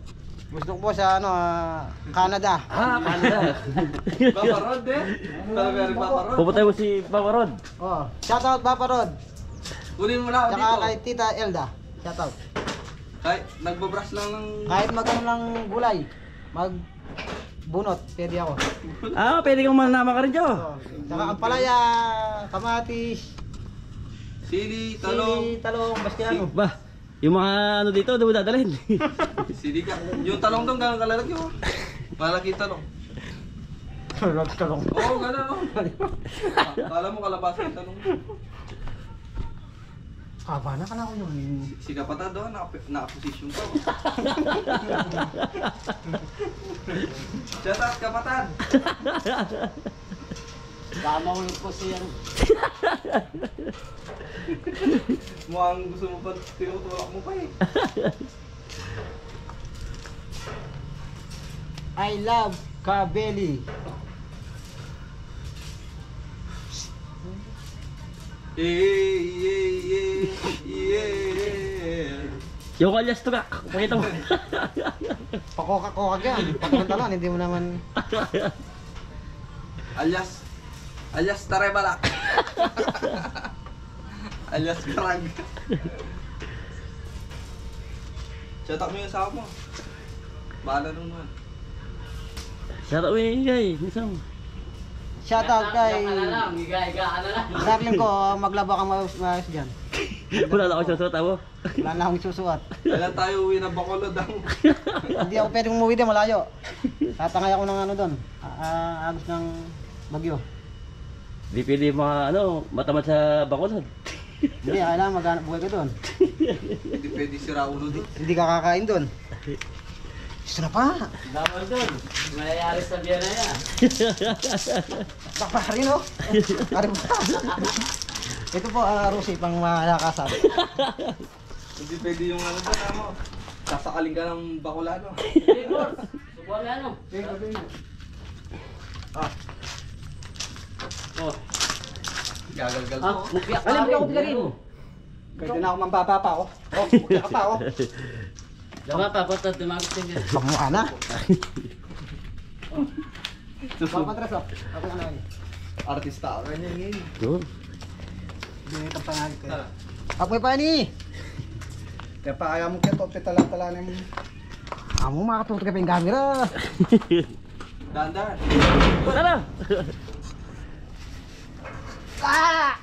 Gusto ko po sa Canada.
Canada.
Papa Rod eh. Talaga rin Papa Rod.
Pupuntahin mo si Papa Rod.
Oh, shoutout Papa Rod.
Kunin mo na ako
Tsaka
dito.
kay Tita Elda. Shoutout.
Kahit nagbabrush lang ng...
Kahit magano lang gulay, bunot, pwede ako.
Pwede kang manama ka rin dyan.
Oh, tsaka ampalaya, kamatis,
Sili, talong.
sili, talong, bastiano.
Ba, yung mga ano dito, doon mo dadalhin.
Sili ka. Yung talong doon, gano'ng kalalaki oh. Malaki talong.
Talong.
Oo, gano'n oh. Kala mo kalabasa yung talong.
Haba na ka na ako yun.
Si Kapatad doon, naka-position ko. Shout out Kapatad.
Tama ko yung posiyan.
Mukhang gusto mo pa, tinutulak mo pa eh.
I love Kabeli.
Yeah.
Yung kalyas to ka, pakita mo.
Pakoka-koka yan. Pagkantalan, hindi mo naman...
Alias Tarebalak. Alias Karag. Shout out mo yung asawa mo. Bahala nung naman.
Shoutout mo yung higay, mismo.
Shoutout kay...
Higa ka na lang.
Darling ko, maglaba kang maayos dyan.
Wala na ako sa suot mo.
Wala na akong susuot.
Kailan tayo uwi ng Bacolod ang...
Hindi ako pwedeng umuwi din, malayo. Tatangay ako ng ano doon. Agos ng Bagyo.
Di pwede matamad sa Bacolod.
Hindi, kailangan maghanap buhay ka doon.
Hindi pwede si Raulo din.
Hindi ka kakain doon. Gusto na pa.
Bawal doon. Mayayari sa biyan na yan.
Baka rin oh. Ari pa. Ito po Rusi pang malakasan.
Hindi pwede yung ano doon, ano. Sasakaling ka ng Bacolano.
Igor, subuhan na ano.
Gagalgal
Ah,
mo.
mukya ka
Alam
rin.
ko, galing.
Pwede na ako mambaba pa ako. Oh, bukya ka pa ako.
Dapat pa po ito, tumagot din.
Pamuha na. Papatras ako. Ako na naman.
Artista ka niya ngayon.
Yun.
Binitang pangalit ko. Ako pa ni. Kaya pa ayaw mo kito, pitala-tala mo. Amo makatutok ka pa yung camera.
Dandan.
Tara!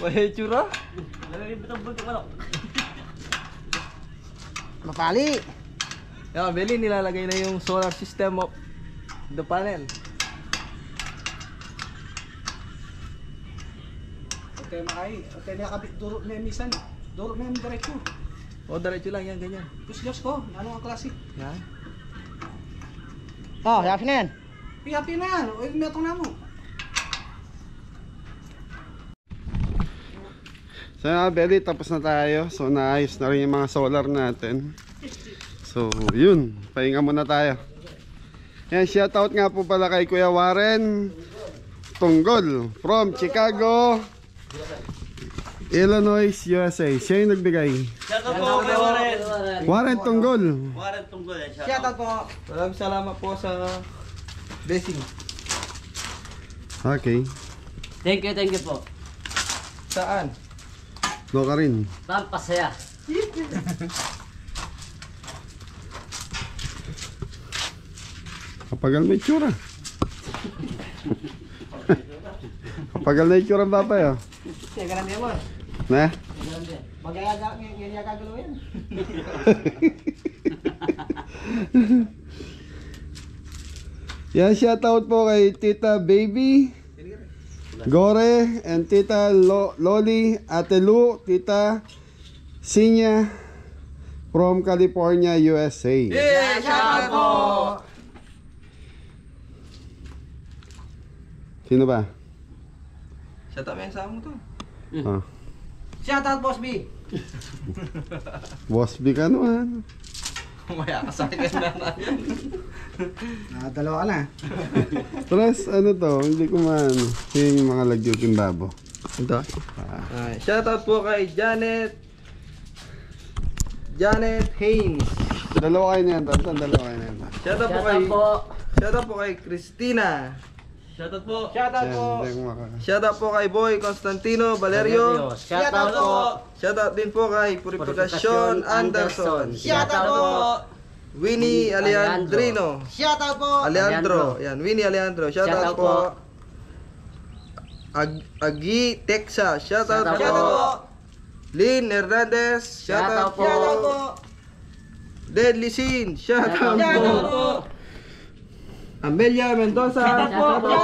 Wala yung tsura.
Mapali.
Yan, Beli, nilalagay na yung solar system of the panel.
Okay, makay. Okay, nakabit duro na misan. Duro na yung diretso.
O, diretso lang yan, ganyan.
Diyos ko, ano ang klase?
Yan.
Oh, happy na yan. Happy na yan. Uy, metong na mo.
So mga Belly, tapos na tayo. So naayos na rin yung mga solar natin. So yun, pahinga muna tayo. Yan, shoutout nga po pala kay Kuya Warren Tunggol from Chicago, Illinois, USA. Siya yung nagbigay.
Shoutout po kay Warren.
Warren Tunggol.
Warren Tunggol yan.
Shoutout po.
Maraming salamat po sa blessing.
Okay.
Thank you po.
Saan?
Go ka rin.
Pampasaya.
Kapagal may tsura. Kapagal na yung tsura ng babay, oh.
Teka lang yan mo.
Na?
Magagagalo yan.
Yan, shoutout po kay Tita Baby Gore and Tita Loli, Ate Lu, Tita Sinya from California, USA.
Yeah, shoutout po!
Sino ba?
Shoutout mo yan sa mo to.
Ah.
Shoutout Boss B.
Boss B ka naman.
Maya ka sa akin na yan.
Dalawa ka na.
Plus, ano to, hindi ko maano. Yung mga lagyutin babo.
Ito. Shoutout po kay Janet Haynes.
Dalawa kayo na yan, Tantan. Dalawa kayo na yan.
Shoutout po kay Christina.
Shoutout po.
Shoutout po.
Hindi ko maka...
Shoutout po kay Boy Constantino Valerio.
Shoutout po.
Shoutout din po kay Purificacion Anderson.
Shoutout po.
Winnie Alejandrino.
Shoutout po.
Alejandro. Yan, Winnie Alejandro. Shoutout
Shoutout
po.
po.
Agi Texas. Shoutout po.
Shoutout po.
Lynn Hernandez. Shoutout po.
Shoutout po.
Deadly Sin. Shoutout
Shoutout
po.
po.
Amelia Mendoza.
Shoutout po.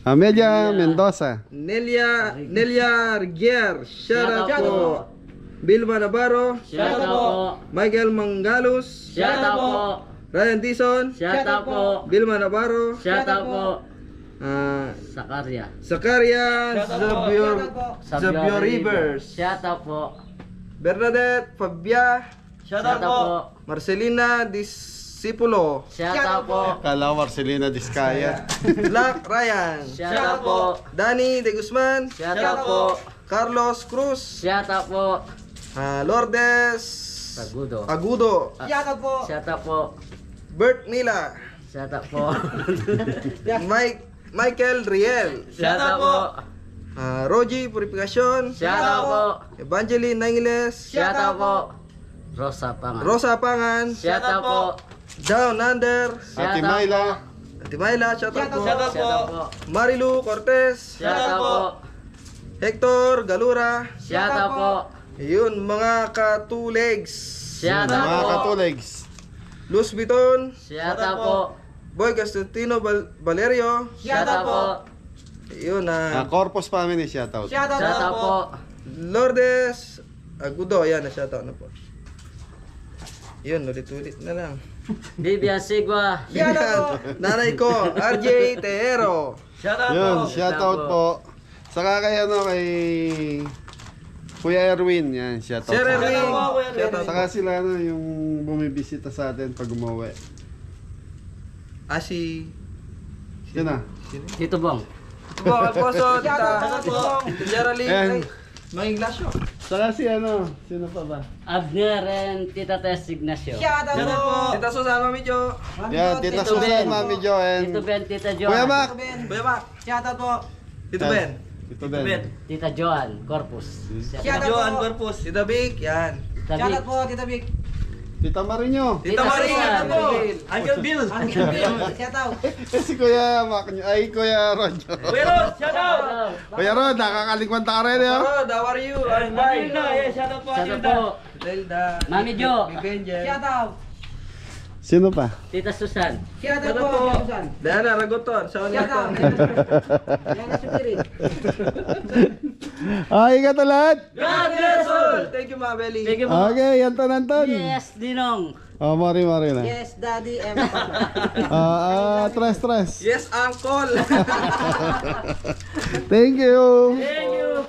Amelia Mendoza.
Nelia Rigier. Shoutout
Shoutout
po.
po.
Vilma Navarro.
Shoutout po.
Michael Mangalus.
Shoutout po.
Ryan Dison.
Shoutout po.
Vilma Navarro.
Shoutout po.
ah,
Sakaria.
Zakaria Xavier Rivers.
Shoutout po.
Bernadette Fabia.
Shoutout po.
Marcelina Discipulo.
Shoutout po.
Kala Marcelina Discaya.
Black Ryan.
Shoutout po.
Danny De Guzman.
Shoutout po.
Carlos Cruz.
Shoutout po.
Lourdes
Agudo.
Agudo.
Shoutout po.
Shoutout po.
Bert Mila.
Shoutout po.
Michael Riel.
Shoutout po.
Rogie Purificacion.
Shoutout po.
Evangeline Nangiles.
Shoutout po. Rosa Pangan.
Rosa Pangan.
Shoutout po.
Down Under.
Ate Myla.
Ate Myla. Shoutout po.
Shoutout po.
Marilu Cortez.
Shoutout po.
Hector Galura.
Shoutout po.
Yun, mga katulegs.
Shoutout
Mga
po.
katulegs.
Luz Biton.
Shoutout po.
Boy Constantino Valerio.
Shoutout po.
Yun,
Corpus Family, shoutout.
Shoutout po.
Lourdes Agudo. Yan, shoutout na po. Yun, ulit-ulit na lang.
Vivian Sigua.
Yan, nanay ko, RJ Tehero.
Yun, shoutout po. Saka kay ano, kay Kuya Erwin. Yan, shoutout.
Sir Erwin. Shoutout
Saka
po.
sila ano, yung bumibisita sa atin pag umuwi.
Si...
Yun na.
Tito Bong.
Ito po, Alfonso, Tita Geraldine.
Ayan.
Mga Ignacio.
Saka si ano, sino pa ba?
Abner and Tita Tess Ignacio.
Tita Susan, Mami Jo.
Yan, Tita
Tito
Susan,
Ben.
Mami Jo, and
Tito Ben, Tita Joan.
Kuya Mac.
Kuya Mac. Shoutout po. Tito Ben.
Tito Ben.
Tita Joan, Corpus.
Tita Joan Corpus. Tita Vic, yan.
Tita Vic.
Tita Marinyo.
Tita Marie,
Susan.
po. Uncle Bill.
Si Kuya Mac, ay Kuya Rod.
Kuya Rod, shoutout.
Kuya Rod, nakakaligwan ta ka rin,
Kuya
eh.
Rod, how are you? I'm fine.
Shoutout po.
Zelda.
Mami Jo.
Benjen.
Sino pa?
Tita Susan.
Shoutout po. Diana Ragoton. Shoutout.
Ay, ingat ulit.
God bless all. Thank you, Mabeli.
Thank you po.
Okay, Anton, Anton.
Yes, Dinong.
Oh, Mari na.
Yes, Daddy M.
Tres.
Yes, Uncle.
Thank you.
Thank you.